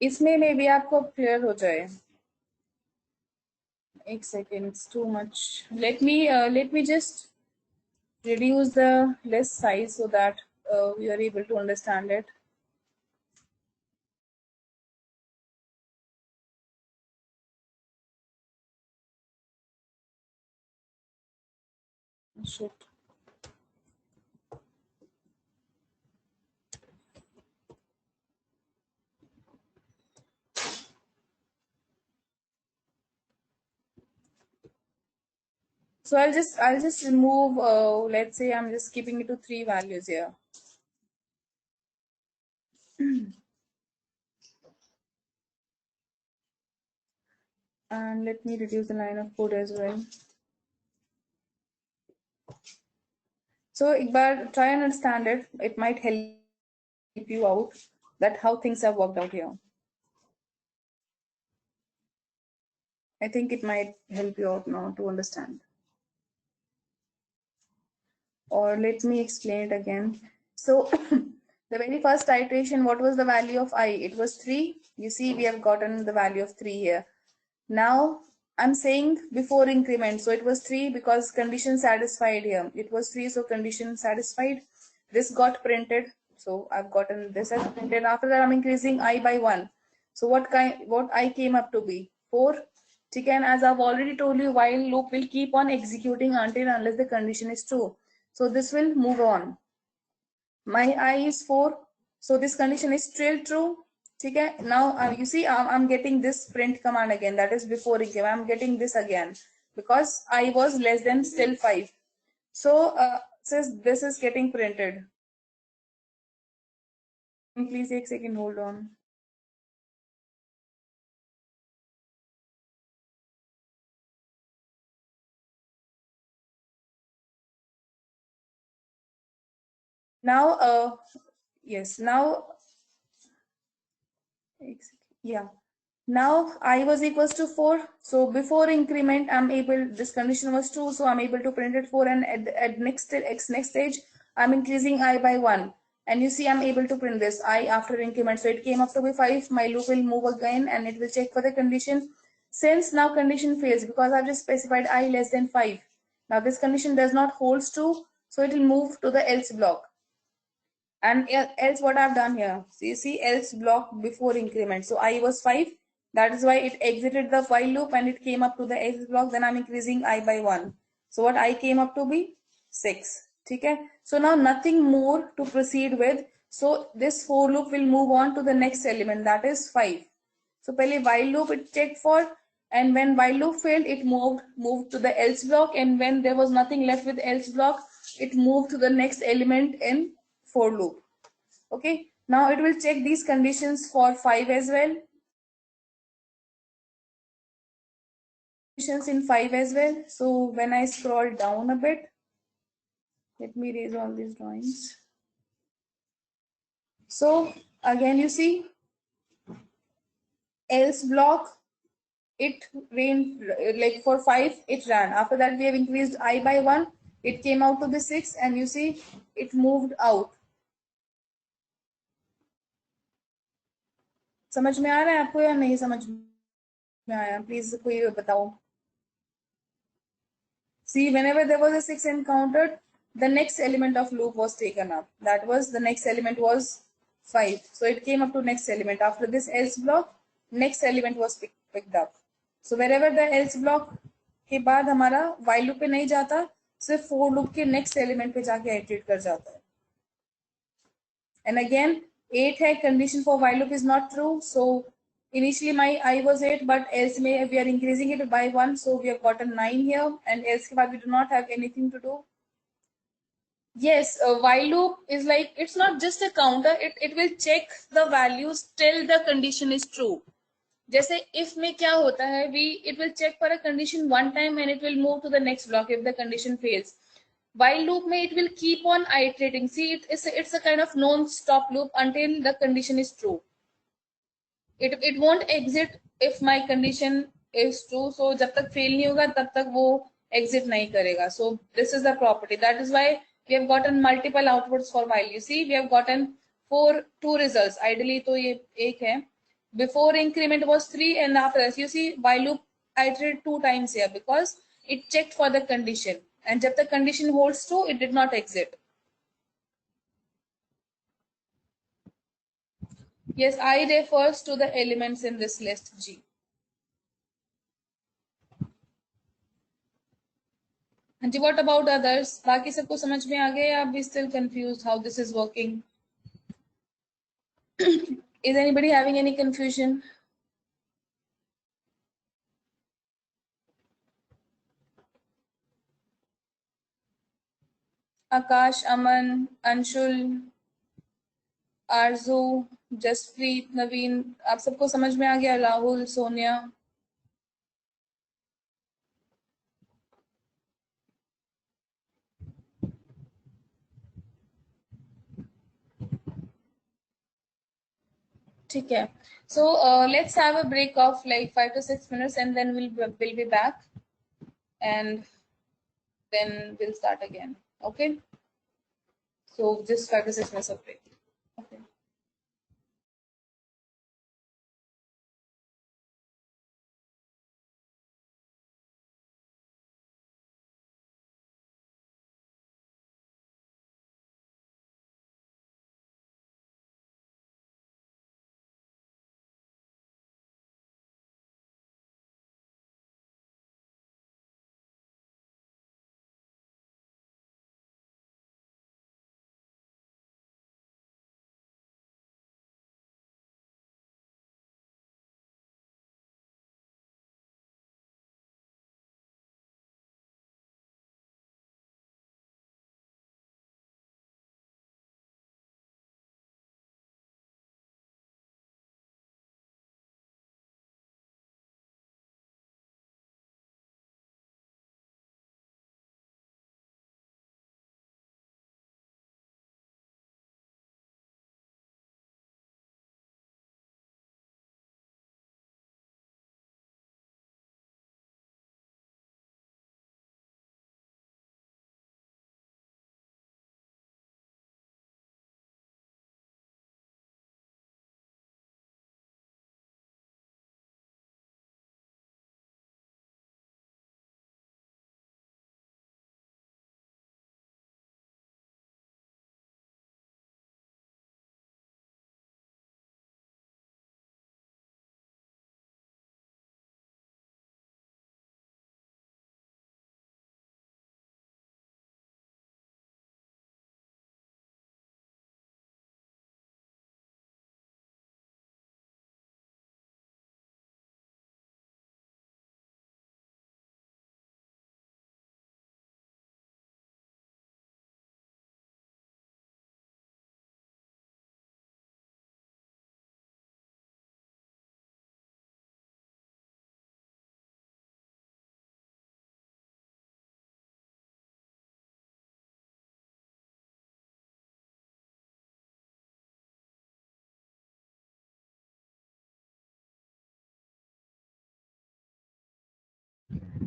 इसमें मे भी आपको क्लियर हो जाए. एक second, it's too much. Let me just reduce the list size so that you are able to understand it. Shit. So I'll just remove, let's say I'm just keeping it to 3 values here. And let me reduce the line of code as well. So एक बार try and understand it. It might help you out that how things have worked out here. I think it might help you out now to understand. Or let me explain it again. So the very first iteration, what was the value of I? It was 3. You see, we have gotten the value of 3 here. Now I'm saying before increment. So it was 3 because condition satisfied here. It was 3, so condition satisfied. This got printed. So I've gotten this as printed. After that, I'm increasing I by 1. So what I came up to be? 4. And as I've already told you, while loop will keep on executing until unless the condition is true. So this will move on. My I is 4. So this condition is still true. Okay. Now you see I'm getting this print command again. That is before increment. I'm getting this again because I was less than still 5. So says this is getting printed. Please take a second. Hold on. Now yes. Now yeah. Now I was equals to 4. So before increment, I'm able, this condition was true. So I'm able to print it 4. And at next stage, I'm increasing I by 1. And you see, I'm able to print this I after increment. So it came up to be 5. My loop will move again and it will check for the condition. Since now condition fails because I've just specified I less than 5. Now this condition does not holds true. So it will move to the else block. And else what I've done here, so you see else block before increment. So I was 5, that is why it exited the while loop and it came up to the else block. Then I'm increasing I by 1. So what I came up to be 6. Okay, so now nothing more to proceed with. So this for loop will move on to the next element, that is 5. So pehle while loop it checked for, and when while loop failed, it moved to the else block, and when there was nothing left with else block, it moved to the next element in for loop. Okay, now it will check these conditions for 5 as well. Conditions in 5 as well. So when I scroll down a bit, let me erase all these drawings. So again, you see else block, it ran like for 5 it ran. After that we have increased I by 1, it came out to be 6, and you see it moved out. समझ में आ रहा है आपको या नहीं समझ में आया? प्लीज कोई बताओ. See, whenever there was a 6 encountered, the next element of loop was taken up. That was the next element was 5. So it came up to next element. After this else block, next element was picked up. So wherever the else block के बाद हमारा while loop पे नहीं जाता, सिर्फ for loop के next element पे जाके iterate कर जाता है. And again, 8 है, condition for while loop is not true. So initially my I was 8, but else we are increasing it by 1. So we have gotten 9 here, and else के बाद we do not have anything to do. Yes, while loop is like, it's not just a counter, it will check the values till the condition is true. जैसे if में क्या होता है, it will check for a condition one time and it will move to the next block if the condition fails. While loop में it will keep on iterating. See, it's a kind of non-stop loop until the condition is true. It won't exit if my condition is true. So जब तक fail नहीं होगा तब तक वो exit नहीं करेगा. So this is the property. That is why we have gotten multiple outputs for while. You see, we have gotten two results. Ideally तो ये एक है. Before increment was 3 and after, as you see, while loop iterated 2 times here because it checked for the condition, and jab the condition holds true, it did not exit. Yes, I refers to the elements in this list G. And what about others? बाकी सबको समझ में आ गया या आप भी still confused how this is working? Is anybody having any confusion? Akash, Aman, Anshul, आरजू, जसप्रीत, नवीन, आप सबको समझ में आ गया? राहुल, सोनिया, ठीक है. So let's have a break of like 5 to 6 minutes and then we'll be back and then we'll start again. Okay, so just 5 to 6 minutes of break. Okay.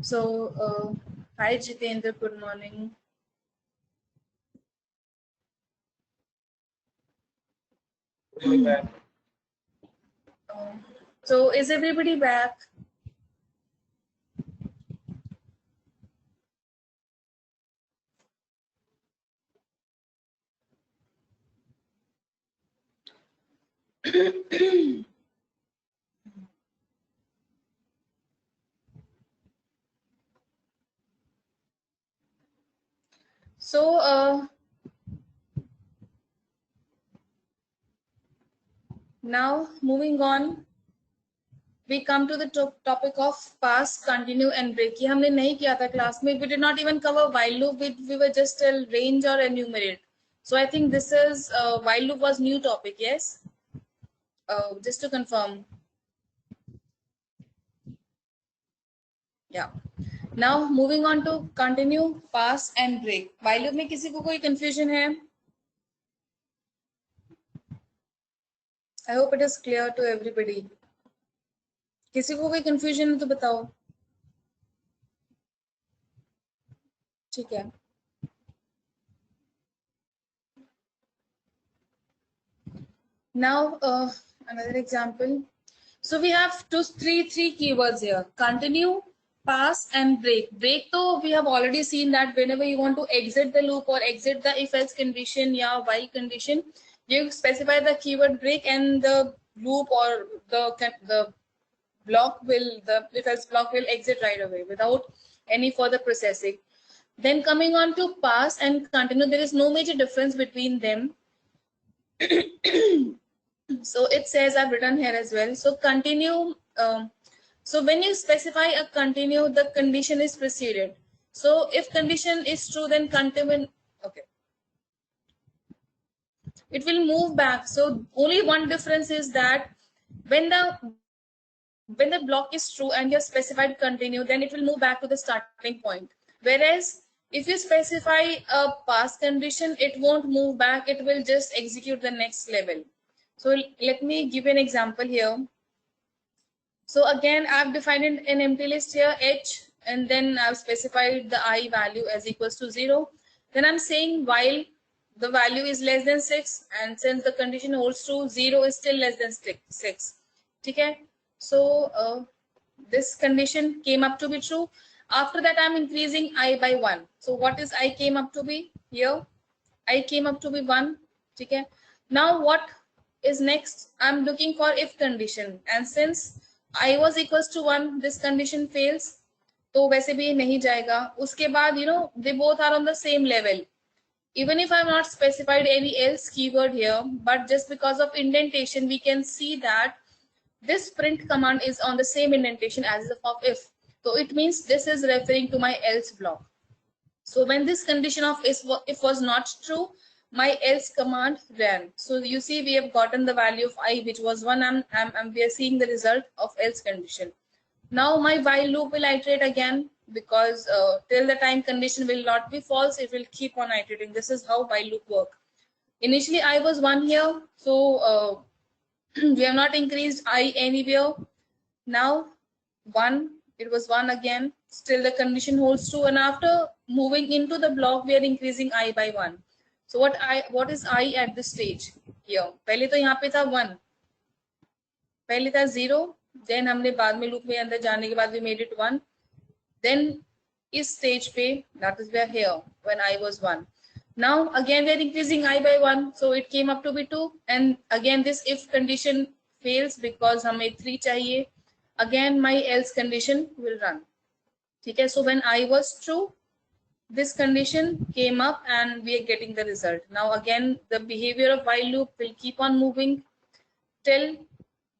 So hi Jitendra, good morning. So is everybody back? So now moving on, we come to the topic of pass, continue and break. ये हमने नहीं किया था class में. We did not even cover while loop. We were just till range or enumerate. So I think this is while loop was new topic. Yes. Just to confirm. Yeah. Now moving on to continue, pass and break. While loop में किसी को कोई confusion है? I hope it is clear to everybody. किसी को कोई confusion है तो बताओ. ठीक है. Now another example. So we have three keywords here: continue, pass, and break. Break, so we have already seen that whenever you want to exit the loop or exit the if else condition, yeah, while condition, you specify the keyword break, and the loop or the block will, the if else block will exit right away without any further processing. Then coming on to pass and continue, there is no major difference between them. So it says, I've written here as well. So continue. So when you specify a continue, the condition is preceded. So if condition is true, then continue. Okay. It will move back. So only one difference is that when the block is true and you have specified continue, then it will move back to the starting point. Whereas if you specify a pass condition, it won't move back. It will just execute the next level. So let me give you an example here. So again, I've defined an empty list here, h, and then I've specified the I value as equals to 0. Then I'm saying while the value is less than 6, and since the condition holds true, 0 is still less than 6. Okay? So this condition came up to be true. After that, I'm increasing I by 1. So what is I came up to be here? I came up to be 1. Okay? Now what is next? I'm looking for if condition, and since I was equals to 1, this condition fails, तो वैसे भी नहीं जाएगा. उसके बाद, they both are on the same level. Even if I'm not specified any else keyword here, but just because of indentation, we can see that this print command is on the same indentation as the of if. So it means this is referring to my else block. So when this condition of if was not true, my else command ran. So you see we have gotten the value of I, which was 1, and we are seeing the result of else condition. Now my while loop will iterate again, because till the time condition will not be false, it will keep on iterating. This is how while loop work. Initially I was 1 here, so we have not increased I anywhere. Now 1, it was 1 again, still the condition holds true, and after moving into the block we are increasing I by 1. So what is I at this stage here? पहले तो यहाँ पे था 1, पहले था 0, then हमने बाद में loop में अंदर जाने के बाद we made it 1, then इस stage पे, that is where here when I was 1. Now again we are increasing I by 1, so it came up to be 2, and again this if condition fails because हमें 3 चाहिए. Again my else condition will run. Okay, so when I was true, this condition came up and we are getting the result. Now again the behavior of while loop will keep on moving till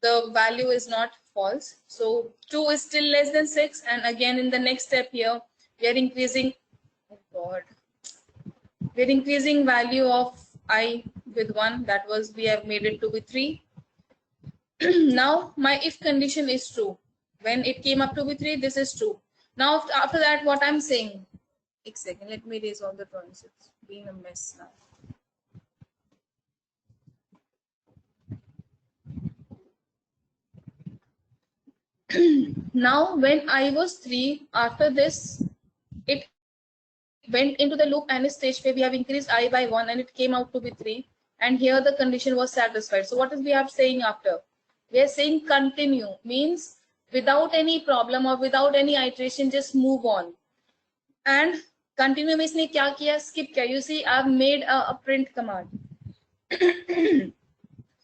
the value is not false. So 2 is still less than 6, and again in the next step here we are increasing, we're increasing value of I with 1, that was we have made it to be 3. Now my if condition is true. When it came up to be 3, this is true. Now after that, what I'm saying, एक second, let me erase all the drawings, it's being a mess now. Now when I was 3, after this it went into the loop, and stage where we have increased I by 1 and it came out to be 3, and here the condition was satisfied. So what is we are saying after? We are saying continue, means without any problem or without any iteration, just move on. And continue में इसने क्या किया? Skip किया. You see, I've made a print command.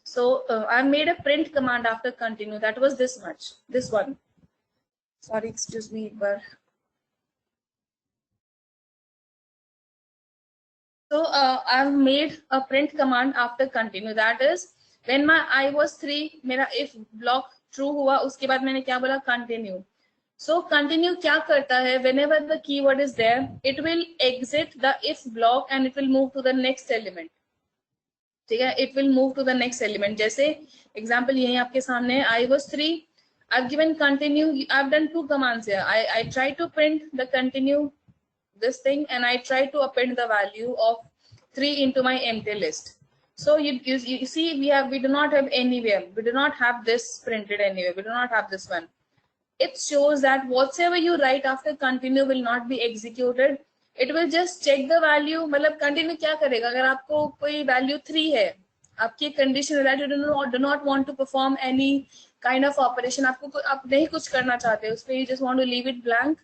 So I've made a print command after continue. That was this much. This one. Sorry, excuse me, but so I've made a print command after continue. That is, when my I was 3, मेरा if block true हुआ, उसके बाद मैंने क्या बोला? Continue. So continue क्या करता है? Whenever the keyword is there, it will exit the if block and it will move to the next element. ठीक है? It will move to the next element. जैसे example यही आपके सामने है. I was 3. I've given continue. I've done 2 commands here. I try to print the continue this thing, and I try to append the value of 3 into my empty list. So you see we do not have anywhere. We do not have this printed anywhere. We do not have this one. It shows that whatever you write after continue will not be executed. It will just check the value. मतलब continue क्या करेगा? अगर आपको कोई value 3 है, आपकी एक condition है that you do not want to perform any kind of operation, आप नहीं कुछ करना चाहते उस पे, you just want to leave it blank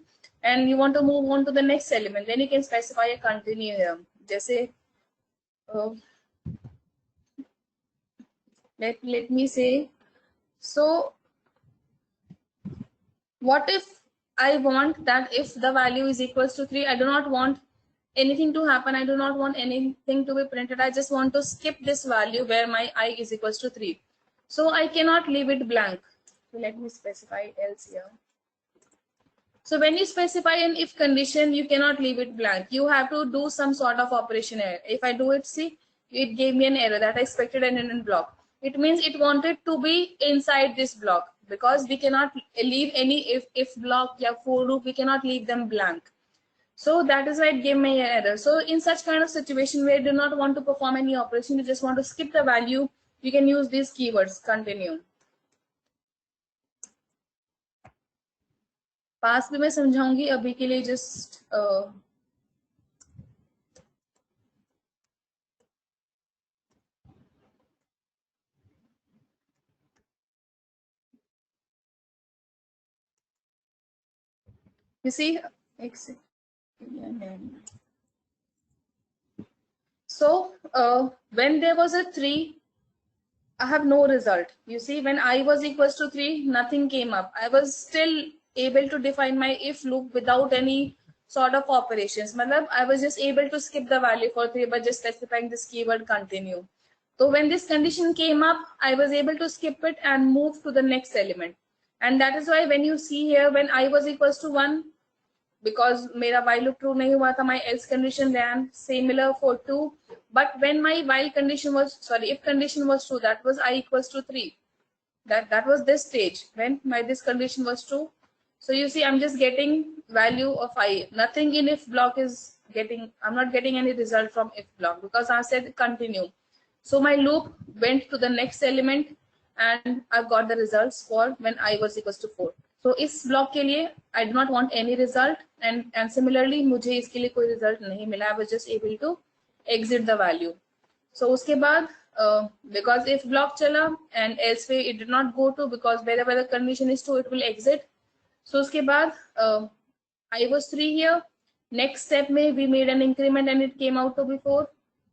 and you want to move on to the next element, then you can specify a continue here. जैसे let me say, so what if I want that if the value is equals to 3, I do not want anything to happen, I do not want anything to be printed, I just want to skip this value where my I is equals to 3. So I cannot leave it blank. So let me specify else here. So when you specify an if condition, you cannot leave it blank. You have to do some sort of operation error. If I do it, see, it gave me an error that I expected an inner block. It means it wanted to be inside this block, because we cannot leave any if block or for loop, we cannot leave them blank. So that is why it gave me an error. So in such kind of situation where you do not want to perform any operation, you just want to skip the value, you can use these keywords, continue. पास भी मैं समझाऊंगी, अभी के लिए just you see, so when there was a 3, I have no result. You see, when I was equals to 3, nothing came up. I was still able to define my if loop without any sort of operations. Matlab, I was just able to skip the value for 3 by just specifying this keyword continue. So when this condition came up, I was able to skip it and move to the next element. And that is why when you see here, when I was equals to 1, because मेरा while loop true नहीं हुआ था, my else condition ran similar for 2, but when my while condition was, sorry, if condition was true, that was I equals to 3, that was this stage when my this condition was true. So you see, I'm just getting value of I, nothing in if block is getting, I'm not getting any result from if block because I said continue. So my loop went to the next element and I've got the results for when I was equals to 4. So इस block के लिए I do not want any result and similarly मुझे इसके लिए कोई result नहीं मिला. I was just able to exit the value. So उसके बाद because if block चला and else way it did not go to, because wherever the condition is true it will exit. So उसके बाद I was 3 here. Next step में we made an increment and it came out to be 4.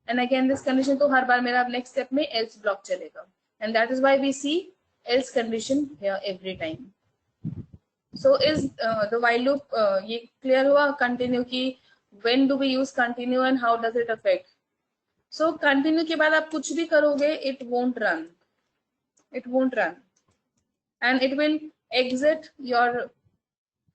And again this condition, तो हर बार मेरा next step में else block चलेगा. And that is why we see else condition here every time. So is the while loop ये clear हुआ? Continue की when do we use continue and how does it affect? So continue के बाद आप कुछ भी करोगे, it won't run, and it will exit your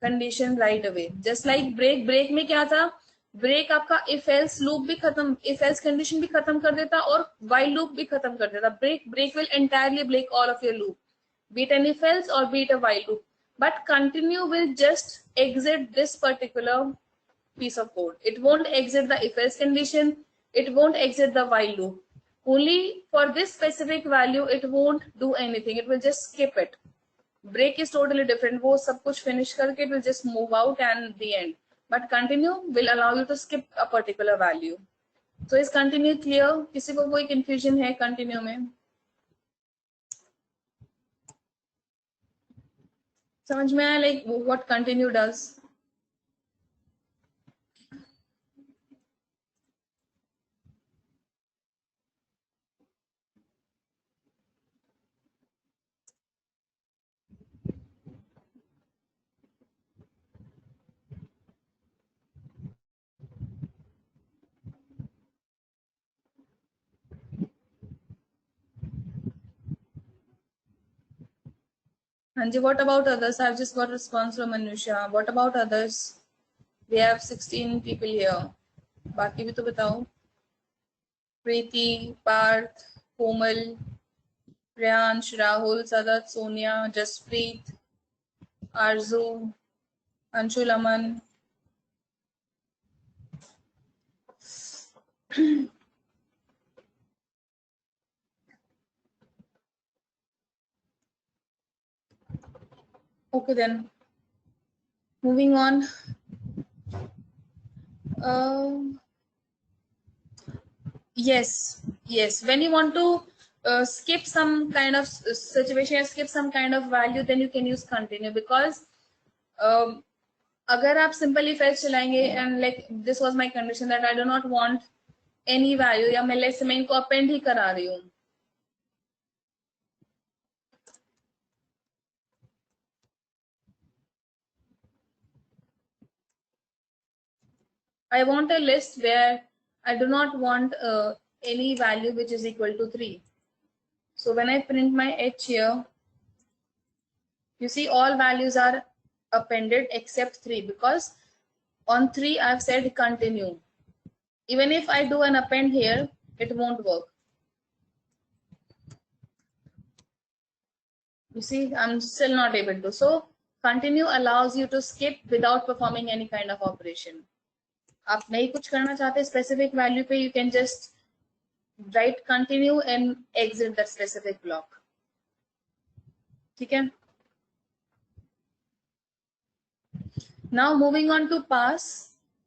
condition right away. Just like break में क्या था, break आपका if else loop भी खत्म, if else condition भी खत्म कर देता और while loop भी खत्म कर देता. Break will entirely break all of your loop, be it an if else or be it a while loop. But continue will just exit this particular piece of code. It won't exit the if else condition, it won't exit the while loop. Only for this specific value it won't do anything, it will just skip it. Break is totally different, वो सब कुछ finish करके it will just move out and the end. But continue will allow you to skip a particular value. So is continue clear? किसी को कोई confusion है continue में? समझ में आया like what continue does? Hanji, what about others? I've just got a response from Anusha. What about others? We have 16 people here. बाकी भी तो बताओ. Preeti, Parth, Komal, Priyansh, Rahul, Sadat, Sonia, Jaspreet, Arzu, Anshul Aman. Okay then. Moving on. Yes. When you want to skip some kind of situation, skip some kind of value, then you can use continue. Because अगर आप simply fetch चलाएंगे and like this was my condition that I do not want any value, या मैं let's say मैं इनको append ही करा रही हूँ, I want a list where I do not want any value which is equal to 3. So when I print my h here, you see all values are appended except 3, because on 3 I've said continue. Even if I do an append here, it won't work. You see, I'm still not able to. So continue allows you to skip without performing any kind of operation. आप नहीं कुछ करना चाहते specific value पे, you can just write continue and exit that specific block. ठीक है? Now moving on to pass.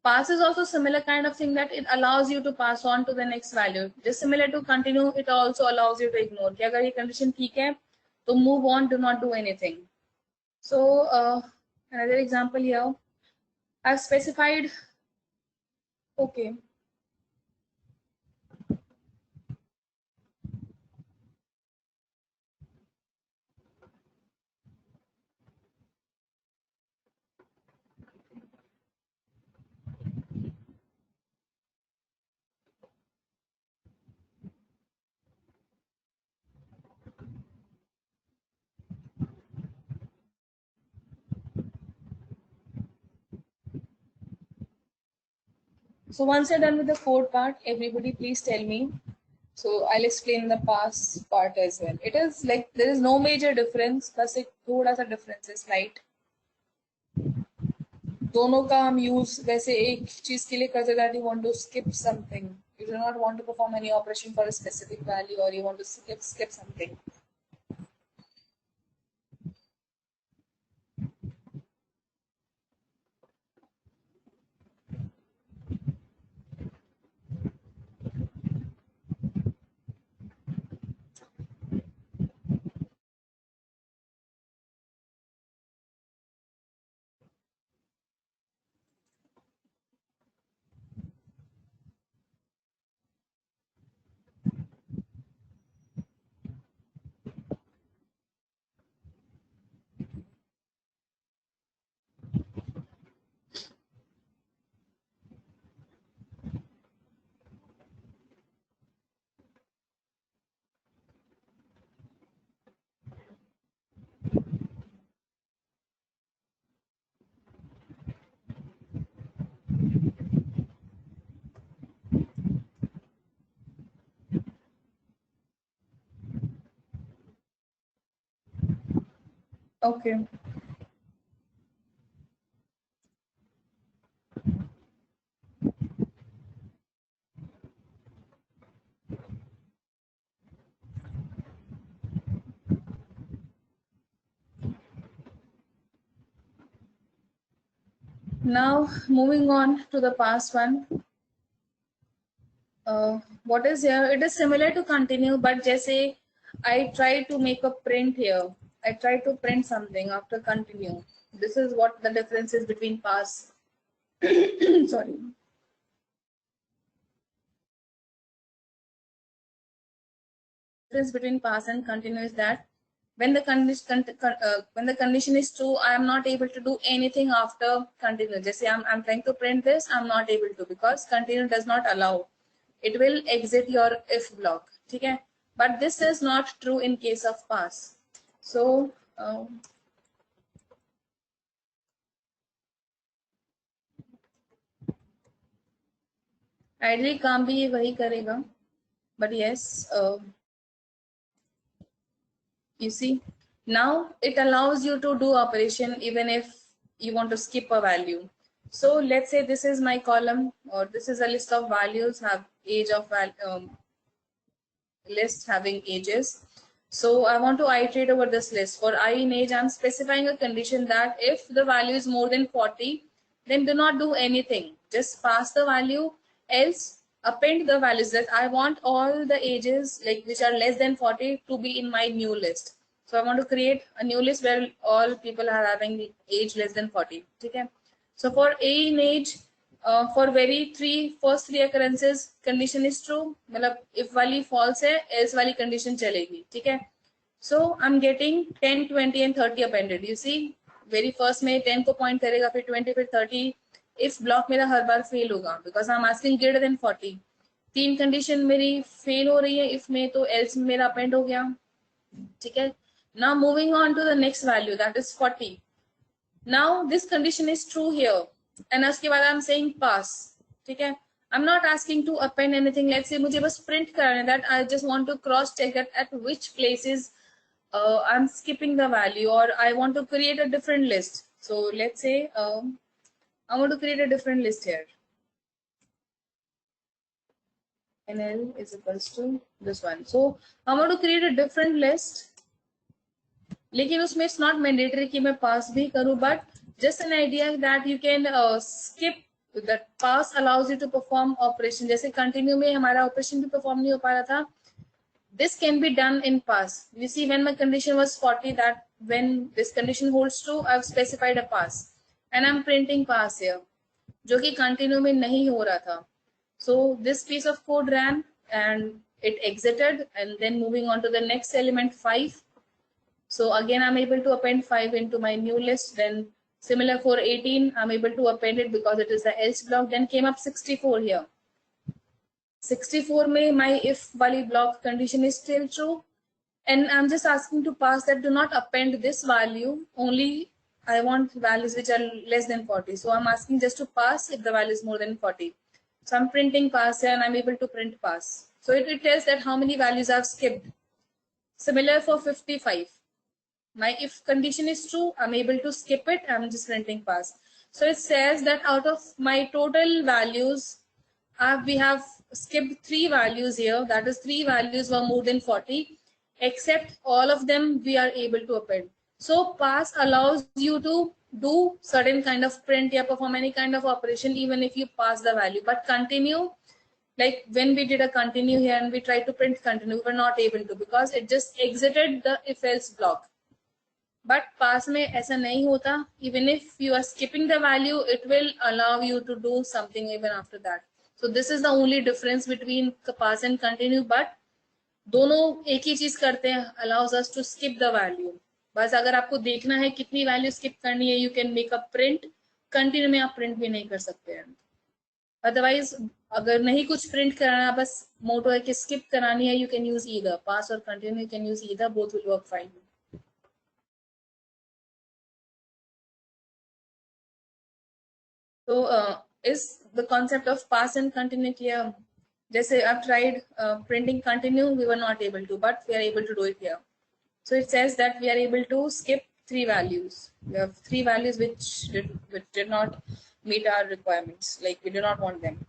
Pass is also similar kind of thing, that it allows you to pass on to the next value. Just similar to continue, it also allows you to ignore. कि अगर ये condition ठीक है, तो move on, do not do anything. So another example here, I've specified, okay. So once you're done with the code part, everybody please tell me. So I'll explain the pass part as well. It is like there is no major difference, बस एक थोड़ा सा difference है slight. दोनों का हम use वैसे एक चीज के लिए करते, that you want to skip something. You do not want to perform any operation for a specific value, or you want to skip something. Okay. Now moving on to the past one. What is here? It is similar to continue, but जैसे I try to make a print here. I try to print something after continue. This is what the difference is between pass. Sorry. Difference between pass and continue is that when the condition is true, I am not able to do anything after continue. Just say I'm trying to print this, I'm not able to, because continue does not allow. It will exit your if block. Okay? But this is not true in case of pass. So ideally काम भी ये वही करेगा, but yes, you see, now it allows you to do operation even if you want to skip a value. So let's say this is my column, or this is a list of values, have age of list having ages. So I want to iterate over this list. For I in age, I'm specifying a condition that if the value is more than 40, then do not do anything. Just pass the value, else append the values that I want all the ages like which are less than 40 to be in my new list. So I want to create a new list where all people are having the age less than 40. Okay. So for A in age, for very first three occurrences, condition is true. मतलब if वाली false है, else वाली condition चलेगी. ठीक है. So I'm getting 10, 20 and 30 appended. You see, very first में 10 को point करेगा, फिर 20, फिर 30. If block मेरा हर बार fail होगा because I'm asking greater than 40. तीन condition मेरी fail हो रही है if में, तो else में मेरा append हो गया. ठीक है. Now moving on to the next value, that is 40. Now this condition is true here, and उसके बाद I'm saying pass. ठीक है. I'm not asking to append anything. Let's say मुझे बस print करना है, that I just want to cross check that at which places I'm skipping the value, or I want to create a different list. So let's say I want to create a different list here. NL is equals to this one. So I want to create a different list. लेकिन उसमें it's not mandatory कि मैं pass भी करूँ, but just an idea that you can skip. That pass allows you to perform operation. जैसे continue में हमारा operation भी perform नहीं हो पा रहा था. This can be done in pass. You see, when my condition was 40, that when this condition holds true, I've specified a pass, and I'm printing pass here, जो कि continue में नहीं हो रहा था. So this piece of code ran and it exited, and then moving on to the next element 5. So again, I'm able to append 5 into my new list. Then similar for 18, I'm able to append it because it is the else block. Then came up 64 here. 64 में my if wali block condition is still true, and I'm just asking to pass that do not append this value, only I want values which are less than 40. So I'm asking just to pass if the value is more than 40. So I'm printing pass here, and I'm able to print pass. So it tells that how many values I've skipped. Similar for 55. My if condition is true, I'm able to skip it, I'm just printing pass. So it says that out of my total values, we have skipped 3 values here. That is 3 values were more than 40, except all of them we are able to append. So pass allows you to do certain kind of print or perform any kind of operation even if you pass the value. But continue, like when we did a continue here and we tried to print continue, we were not able to because it just exited the if else block. But pass में ऐसा नहीं होता. Even if you are skipping the value, it will allow you to do something even after that. So this is the only difference between pass and continue. But दोनों एक ही चीज करते हैं, allows us to skip the value. बस अगर आपको देखना है कितनी वैल्यू स्किप करनी है, you can make a print. Continue में आप प्रिंट भी नहीं कर सकते हैं. अदरवाइज अगर नहीं कुछ प्रिंट कराना, बस मोटो है कि स्किप करानी है, you can use either pass or continue. You can use either, both will work fine. So is the concept of pass and continue clear? Jैसे I've tried printing continue, we were not able to, but we are able to do it here. So it says that we are able to skip 3 values. We have 3 values which did not meet our requirements, like we do not want them.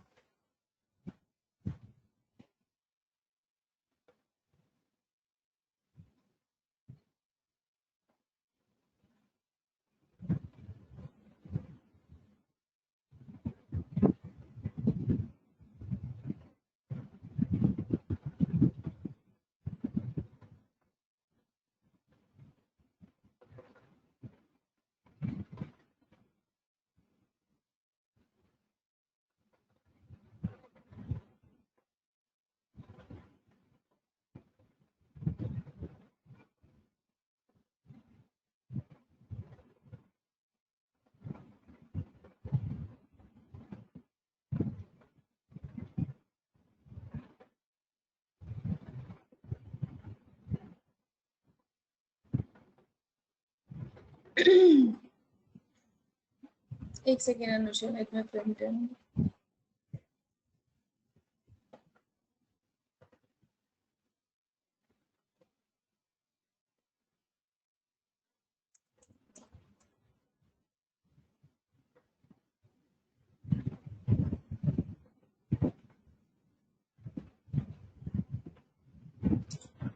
एक second Anusha, let me print in.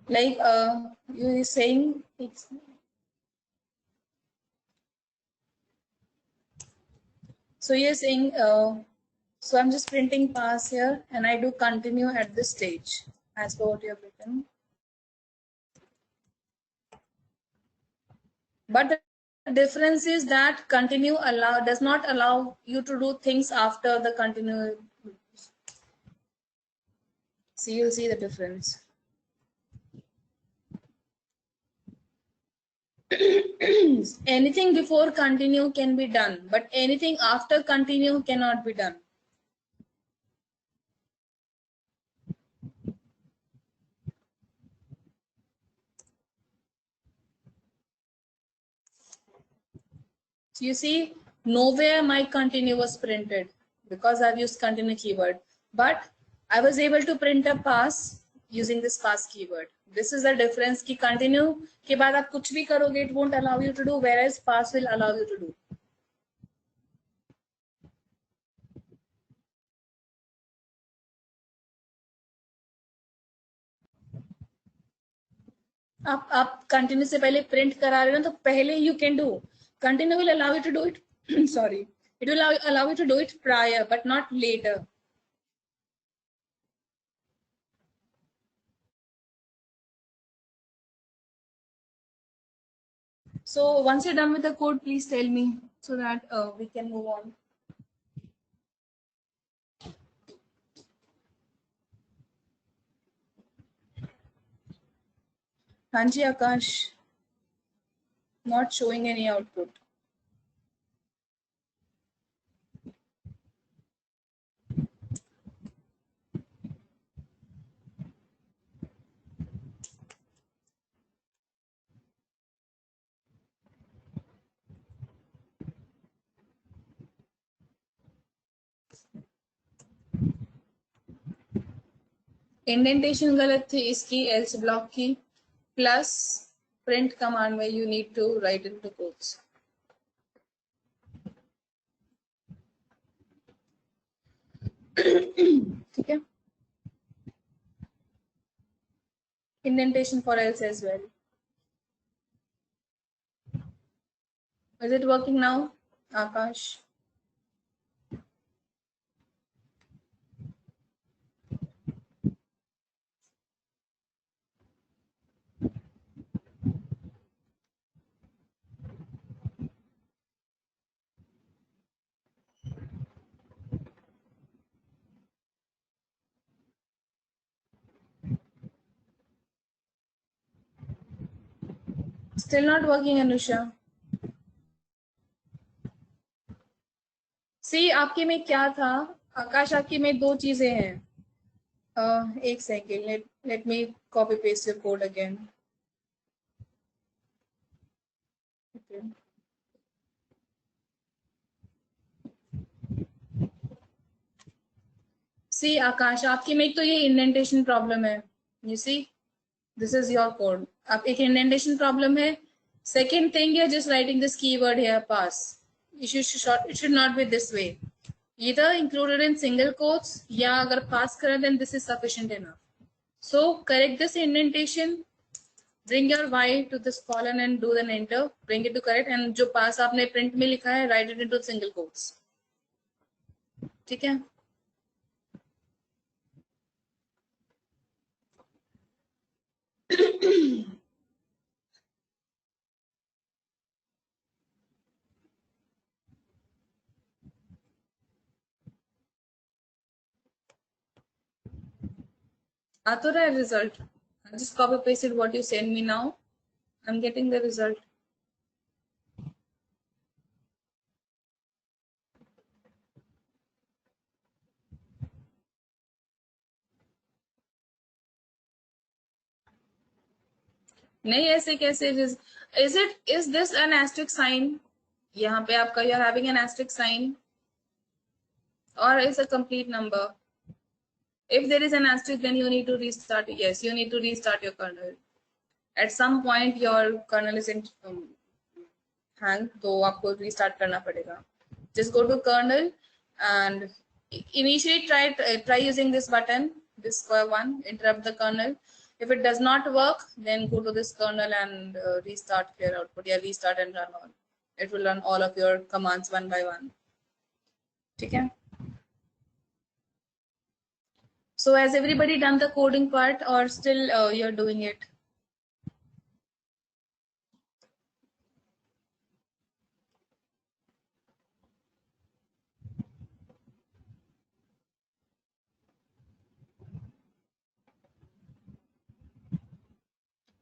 Like you saying it's, so you're saying So I'm just printing pass here and I do continue at this stage as per what you have written. But the difference is that continue does not allow you to do things after the continue. See, you'll see the difference. Anything before continue can be done, but anything after continue cannot be done. So you see, nowhere my continue was printed because I've used continue keyword, but I was able to print a pass using this pass keyword. This is the difference कि continue के बाद आप कुछ भी करोगे, it won't allow you to do, whereas pass will allow you to do. आप continue से पहले प्रिंट करा रहे हो तो पहले you can do. Continue will allow you to do it. Sorry, it will allow you to do it prior but not later. So once you're done with the code, please tell me so that we can move on. Hanji Akash, not showing any output. Indentation गलत थी इसकी else block की plus print command में you need to write into quotes. ठीक है. Indentation for else as well. Is it working now, Akash? Still not working, Anusha. See, आपके में क्या था आकाश? आपके में दो चीजें हैं. एक second, let me copy paste your code again. Okay. See, आकाश, आपके में एक तो ये इंडेंटेशन प्रॉब्लम है. You see, this is your code. आप एक इंडेंटेशन प्रॉब्लम है. Second thing, you're just writing this keyword here, pass. It should not be this way. Either included in single quotes, या अगर pass करें then this is sufficient enough. So correct this indentation. Bring your y to this column and do an enter. Bring it to correct, and जो pass आपने print में लिखा है, write it into single quotes. ठीक है. आ तो रहा है result. I just copy pasted what you send me now. I'm getting the result. नहीं ऐसे कैसे? Is this an asterisk sign? यहाँ पे आपका you're having an asterisk sign, or is a complete number? If there is an asterisk, then you need to restart. Yes, you need to restart your kernel. At some point, your kernel is in hang, तो आपको restart करना पड़ेगा. Just go to kernel and initially try using this button, this one, interrupt the kernel. If it does not work, then go to this kernel and restart clear output. Yeah, restart and run all. It will run all of your commands one by one. ठीक है. So has everybody done the coding part, or still you're doing it?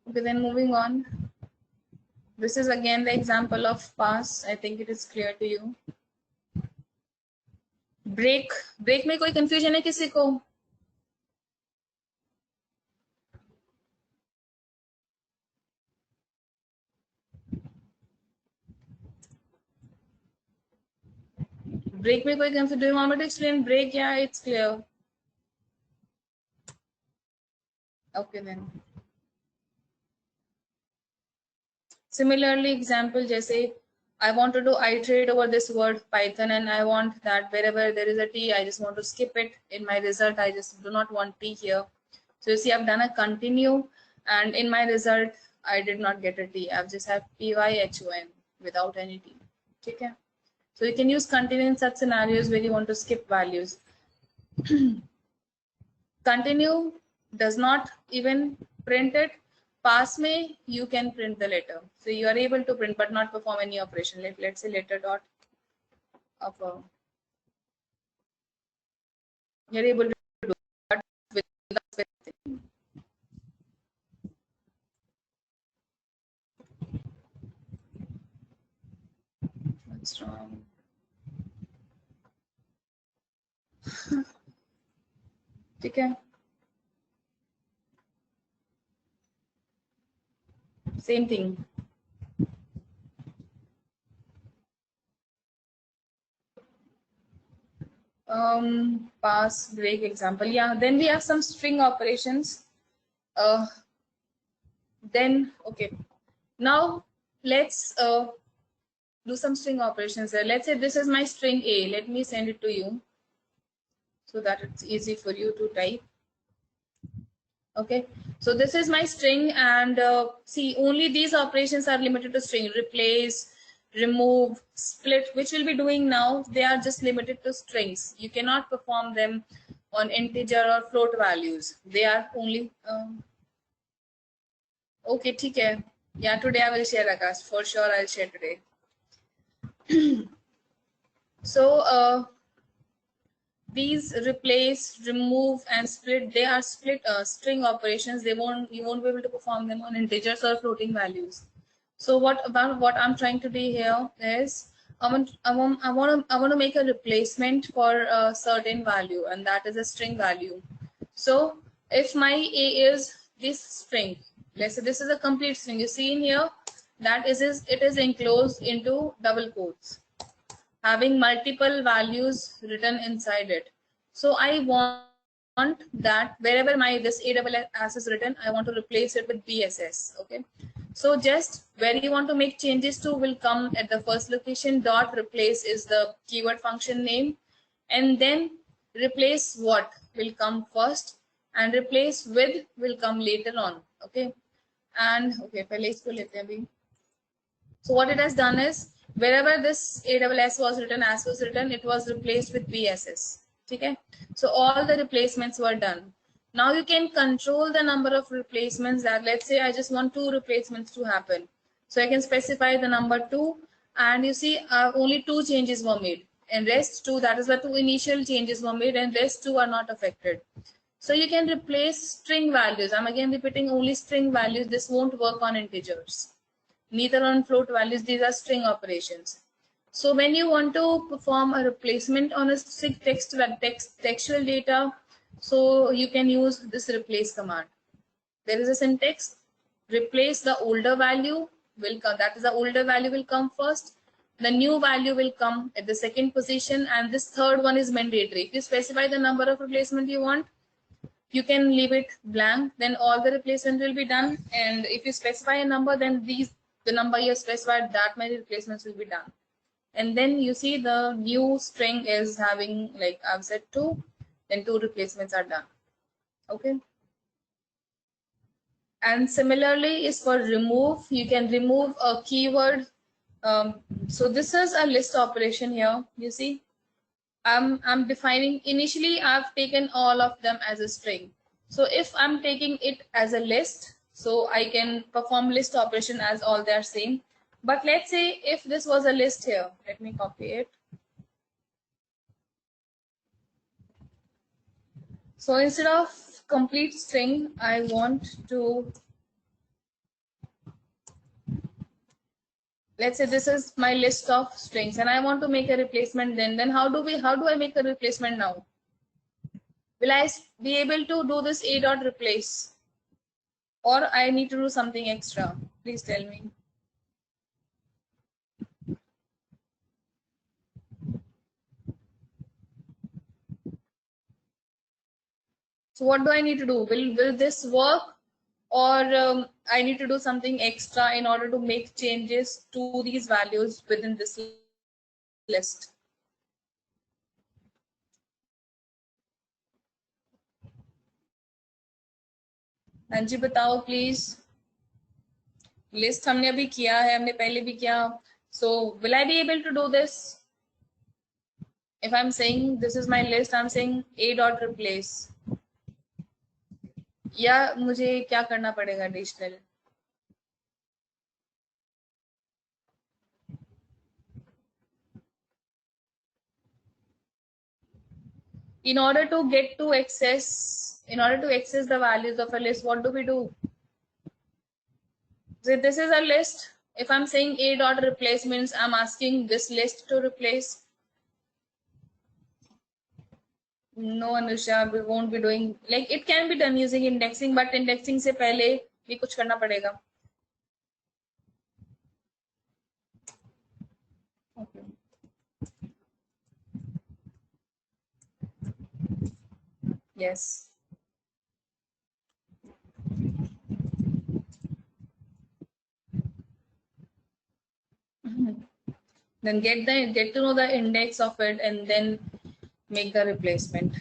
Okay, then moving on. This is again the example of pass. I think it is clear to you. Break. Break में कोई confusion है किसी को? Break में कोई confusion? Do you want me to explain break? Yeah, it's clear. Okay then. Similarly, example जैसे I want to do iterate over this word Python, and I want that wherever there is a T, I just want to skip it. In my result, I just do not want T here. So you see, I've done a continue, and in my result, I did not get a T. I've just had PYHON without any T. Okay? So you can use continue in such scenarios where you want to skip values. Continue does not even print it. Pass me, you can print the letter. So you are able to print but not perform any operation. Let's say letter dot of a, you're able to do that without specifying. What's wrong? Okay. Same thing. Pass, break example. Yeah, then we have some string operations. Then okay, now let's do some string operations here. Let's say this is my string A. Let me send it to you so that it's easy for you to type. Okay, so this is my string, and see, only these operations are limited to string. Replace, remove, split, which we'll be doing now, they are just limited to strings. You cannot perform them on integer or float values. They are only okay, ठीक है. Yeah, today I will share, Akash. For sure, I'll share today. So these replace, remove, and split, they are split string operations. You won't be able to perform them on integers or floating values. So what I'm trying to do here is I want to make a replacement for a certain value, and that is a string value. So if my A is this string, let's say this is a complete string. You see in here that it is enclosed into double quotes, having multiple values written inside it. So I want that wherever my this AWS is written, I want to replace it with BSS. Okay. So just where you want to make changes to will come at the first location. Dot replace is the keyword function name, and then replace what will come first, and replace with will come later on. Okay. And okay, पहले इसको लेते हैं अभी. So what it has done is wherever this AWS was written, as was written, it was replaced with BSS. Okay. So all the replacements were done. Now you can control the number of replacements. That let's say I just want 2 replacements to happen. So I can specify the number 2, and you see only 2 changes were made, and rest 2, that is the 2 initial changes were made, and rest 2 are not affected. So you can replace string values. I'm again repeating only string values. This won't work on integers, neither on float values. These are string operations. So when you want to perform a replacement on a textual data, so you can use this replace command. There is a syntax: replace the older value will come, that is the older value will come first, the new value will come at the second position, and this third one is mandatory. If you specify the number of replacement you want, you can leave it blank, then all the replacement will be done. And if you specify a number, then the number you specified, that many replacements will be done. And then you see the new string is having, like I've said, 2, then 2 replacements are done. Okay. And similarly is for remove. You can remove a keyword. So this is a list operation here. You see, I'm defining, initially I've taken all of them as a string. So if I'm taking it as a list, so I can perform list operation as all they are same. But let's say if this was a list here, let me copy it. So instead of complete string, I want to, let's say this is my list of strings and I want to make a replacement. Then how do I make a replacement now? Will I be able to do this a dot replace, or I need to do something extra? Please tell me. So what do I need to do? Will this work, or I need to do something extra in order to make changes to these values within this list? अंजी बताओ please. List हमने अभी किया है, हमने पहले भी किया. So will I be able to do this? If I'm saying this is my list, I'm saying a dot replace. या मुझे क्या करना पड़ेगा additional? In order to access the values of a list, what do we do? So this is a list. If I'm saying a dot replace means I'm asking this list to replace. No, Anusha, we won't be doing, like it can be done using indexing, but indexing से पहले भी कुछ करना पड़ेगा. Okay. Yes. Then get to know the index of it and then make the replacement.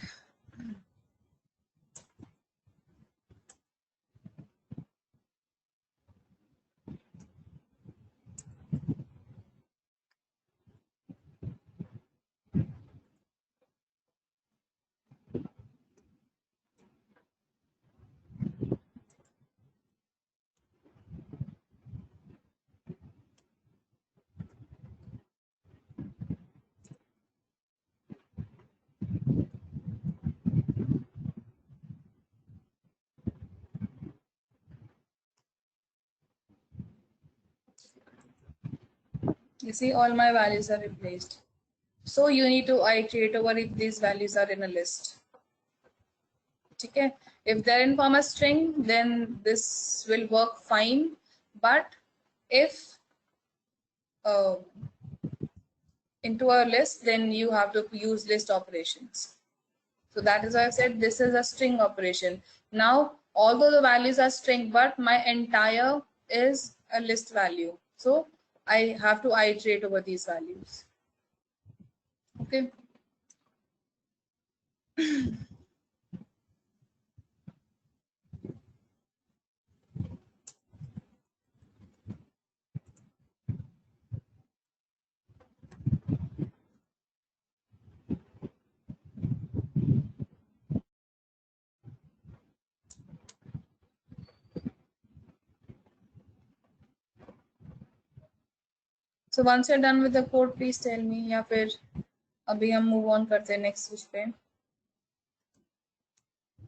You see, all my values are replaced. So you need to iterate over if these values are in a list. Okay. If they're in form a string, then this will work fine. But if into a list, then you have to use list operations. So that is why I said this is a string operation. Now, although the values are string, but my entire is a list value. So I have to iterate over these values. Okay. So once you're done with the code, please tell me. या फिर अभी हम move on करते हैं next switch पे.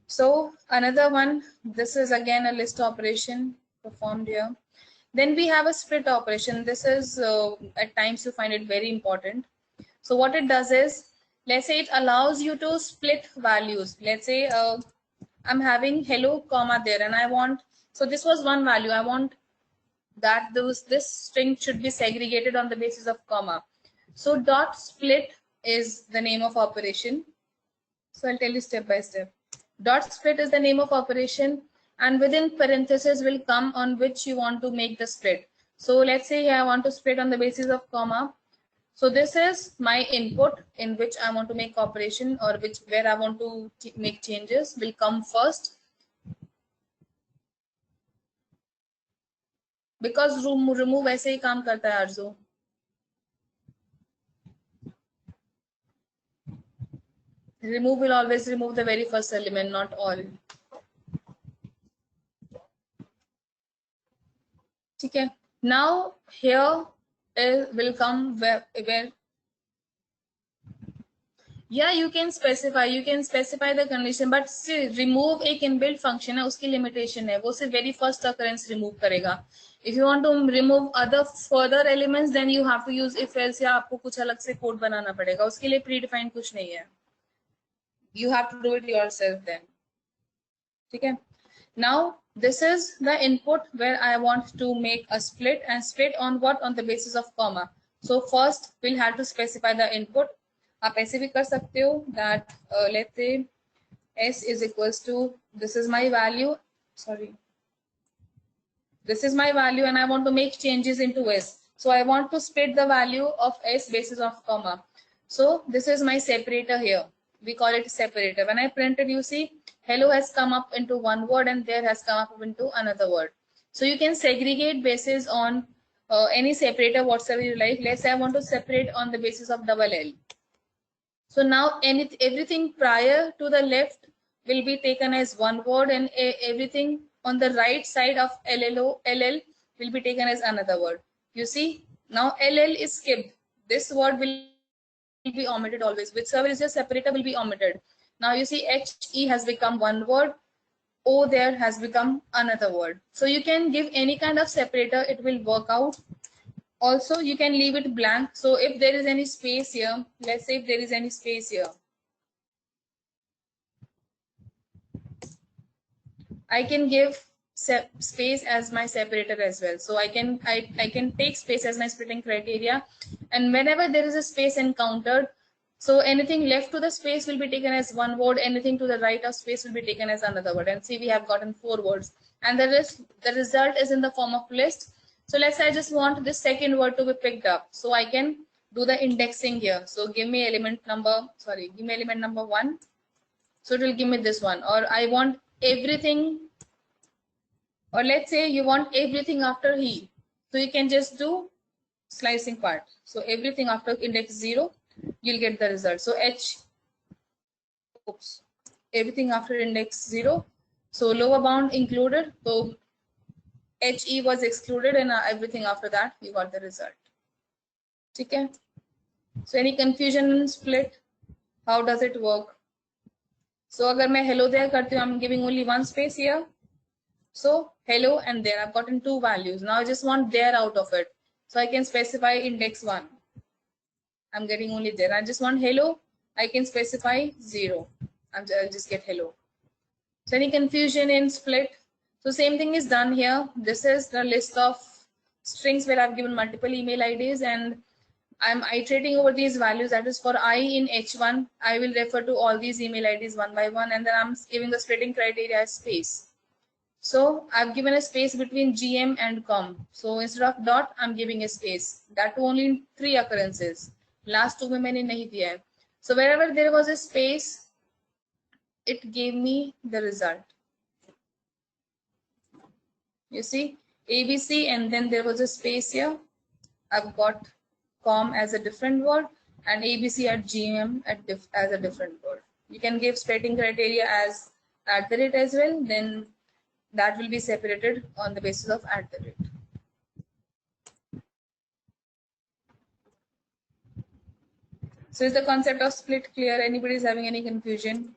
So another one, this is again a list operation performed here. Then we have a split operation. This is at times you find it very important. So what it does is, let's say it allows you to split values. Let's say I'm having hello comma there and I want, so this was one value. I want that this string should be segregated on the basis of comma. So dot split is the name of operation. So I'll tell you step by step. Dot split is the name of operation, and within parentheses will come on which you want to make the split. So let's say here I want to split on the basis of comma. So this is my input in which I want to make operation, or where I want to make changes will come first. Because remove ऐसे ही काम करता है आरजू. Remove will always remove the very first element, not all. Okay. Now here will come where yeah, you can specify the condition, but still remove एक inbuilt function है, उसकी limitation है, वो सिर्फ very first occurrence remove करेगा. If you want to remove other further elements, then you have to use if else, या आपको कुछ अलग से कोड बनाना पड़ेगा, उसके लिए predefined कुछ नहीं है. You have to do it yourself then. ठीक है. Now this is the input where I want to make a split, and split on what? On the basis of comma. So first we'll have to specify the input. आप ऐसे भी कर सकते हो that let's say s is equals to, this is my value, sorry, this is my value and I want to make changes into s. So I want to split the value of s basis of comma. So this is my separator here. We call it separator. When I printed, you see hello has come up into one word and there has come up into another word. So you can segregate basis on any separator whatsoever you like. Let's say I want to separate on the basis of double L. So now everything prior to the left will be taken as one word, and everything on the right side of LL will be taken as another word. You see, now LL is skipped. This word will be omitted always. Whichever is your separator will be omitted. Now you see HE has become one word. O there has become another word. So you can give any kind of separator, it will work out. Also, you can leave it blank. So if there is any space here, let's say if there is any space here, I can give space as my separator as well. So I can take space as my splitting criteria, and whenever there is a space encountered, so anything left to the space will be taken as one word, anything to the right of space will be taken as another word. And see, we have gotten 4 words, and the result is in the form of list. So let's say I just want this second word to be picked up, so I can do the indexing here. So give me element number 1. So it will give me this one. Or I want everything, or let's say you want everything after he, so you can just do slicing part. So everything after index 0, you'll get the result. So everything after index 0, so lower bound included, so HE was excluded, and everything after that you got the result. Okay. So any confusion in split? How does it work? So agar मैं hello there करती हूँ, I'm giving only one space here. So hello and there, I've gotten 2 values. Now I just want there out of it. So I can specify index 1. I'm getting only there. I just want hello. I can specify 0. I'll just get hello. So any confusion in split? So same thing is done here. This is the list of strings where I've given multiple email IDs, and I'm iterating over these values. That is for I in H1, I will refer to all these email IDs one by one, and then I'm giving the splitting criteria as space. So I've given a space between GM and com. So instead of dot, I'm giving a space. That too only in 3 occurrences. Last 2 में मैंने नहीं दिया है. So wherever there was a space, it gave me the result. You see, ABC, and then there was a space here. I've got com as a different word, and ABC at GM as a different word. You can give splitting criteria as @ as well. Then that will be separated on the basis of @. So is the concept of split clear? Anybody is having any confusion?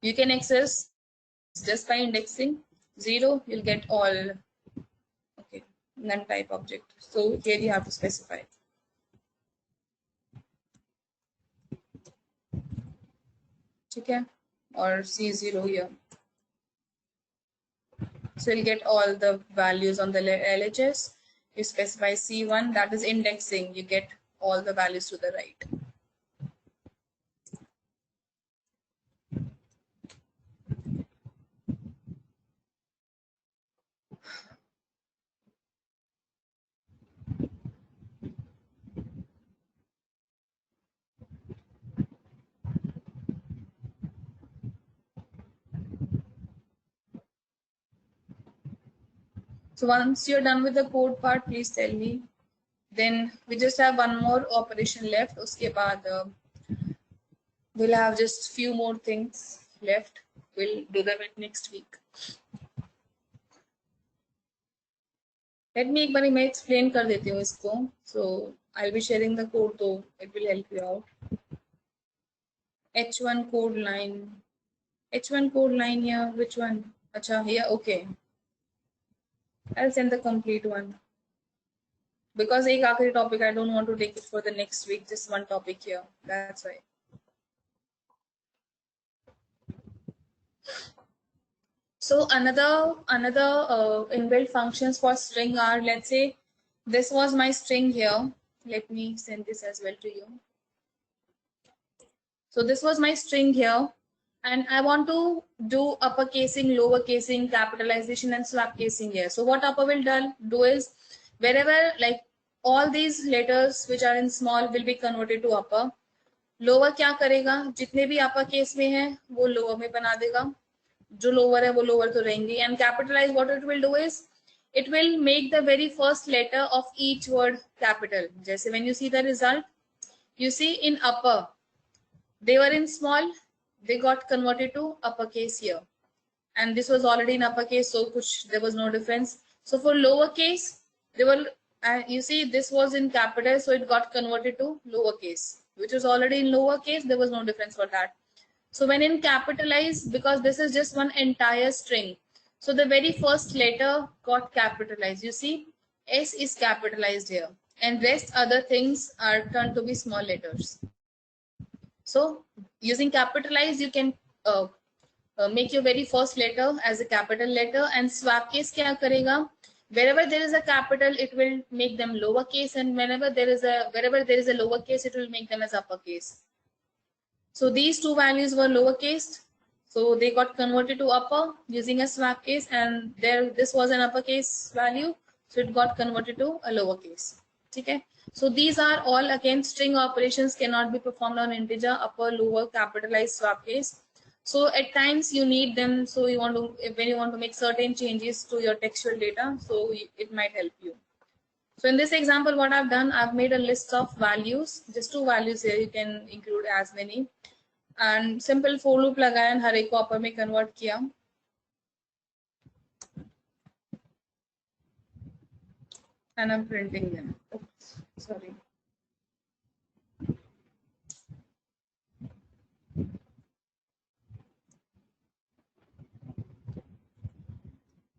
You can access just by indexing 0, you'll get all, okay, none type object. So here you have to specify. Okay, or C0 here. So you'll get all the values on the LHS. You specify C1, that is indexing. You get all the values to the right. So once you're done with the code part, please tell me. Then we just have one more operation left. Uske baad we'll have just few more things left. We'll do them next week. Let me एक बारी मैं explain कर देती हूँ इसको. So I'll be sharing the code, so it will help you out. H1 code line. H1 code line here. Which one? Acha, here. Okay. I'll send the complete one. Because एक आखिरी topic, I don't want to take it for the next week. Just one topic here. That's why. So another inbuilt functions for string are, let's say this was my string here. Let me send this as well to you. So this was my string here, and I want to do uppercasing, lowercasing, capitalization, and swap casing here. So what upper will do is wherever like all these letters which are in small will be converted to upper. Lower क्या करेगा? जितने भी upper case में हैं वो lower में बना देगा. जो lower है वो lower तो रहेंगे. And capitalize, what it will do is it will make the very first letter of each word capital. जैसे when you see the result, you see in upper they were in small, they got converted to uppercase here, and this was already in uppercase, so there was no difference. So for lowercase, they were you see this was in capital, so it got converted to lowercase, which was already in lowercase. There was no difference for that. So when in capitalize, because this is just one entire string, so the very first letter got capitalized. You see S is capitalized here, and rest other things are turned to be small letters. So using capitalize, you can make your very first letter as a capital letter, and swap case क्या करेगा? Wherever there is a capital, it will make them lowercase, and wherever there is a lowercase, it will make them as uppercase. So these two values were lowercase, so they got converted to upper using a swap case, and this was an uppercase value, so it got converted to a lowercase. Okay. So these are all, again, string operations cannot be performed on integer, upper, lower, capitalized, swap case. So at times you need them, so you want to, when you want to make certain changes to your textual data, so it might help you. So in this example, what I've done, I've made a list of values, just 2 values here, you can include as many, and simple for loop लगाया and हर एक को upper में convert किया. And I'm printing them. Oops, sorry.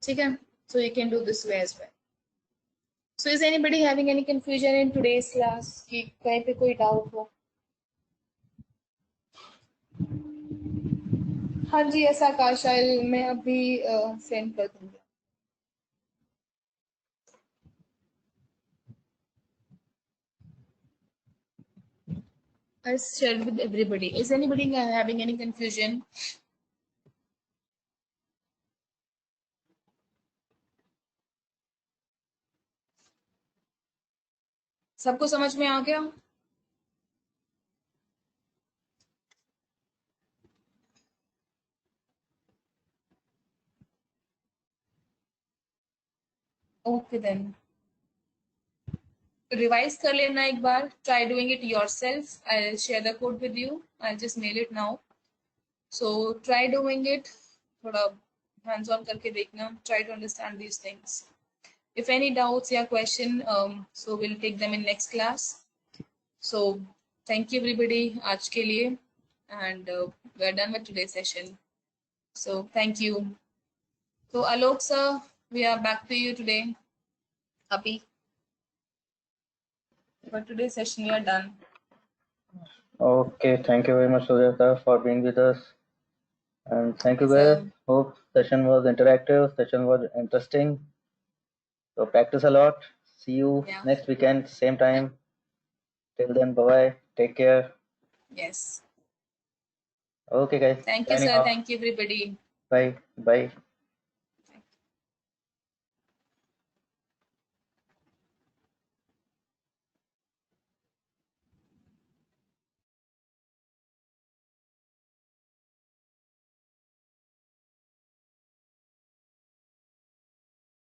Okay, so you can do this way as well. So is anybody having any confusion in today's class? कि कहीं पे कोई doubt हो? हाँ जी, ऐसा आकाश मैं अभी send कर दूँगी. I shared with everybody. Is anybody having any confusion? सबको समझ में आ गया? Okay then. Revise कर लेना एक बार. Try doing it yourself. I'll share the code with you. I'll just mail it now. So try doing it. थोड़ा hands on करके देखना. Try to understand these things. If any doubts or question, so we'll take them in next class. So thank you everybody आज के लिए, and we're done with today's session. So thank you. So Alok sir, we are back to you today. Happy? For today's session, we are done. Okay, thank you very much, Sujata, for being with us. And thank you guys. Hope session was interactive, session was interesting. So practice a lot. See you next weekend, same time. Till then, bye-bye. Take care. Yes. Okay, guys. Thank you, sir. Thank you, everybody. Bye. Bye.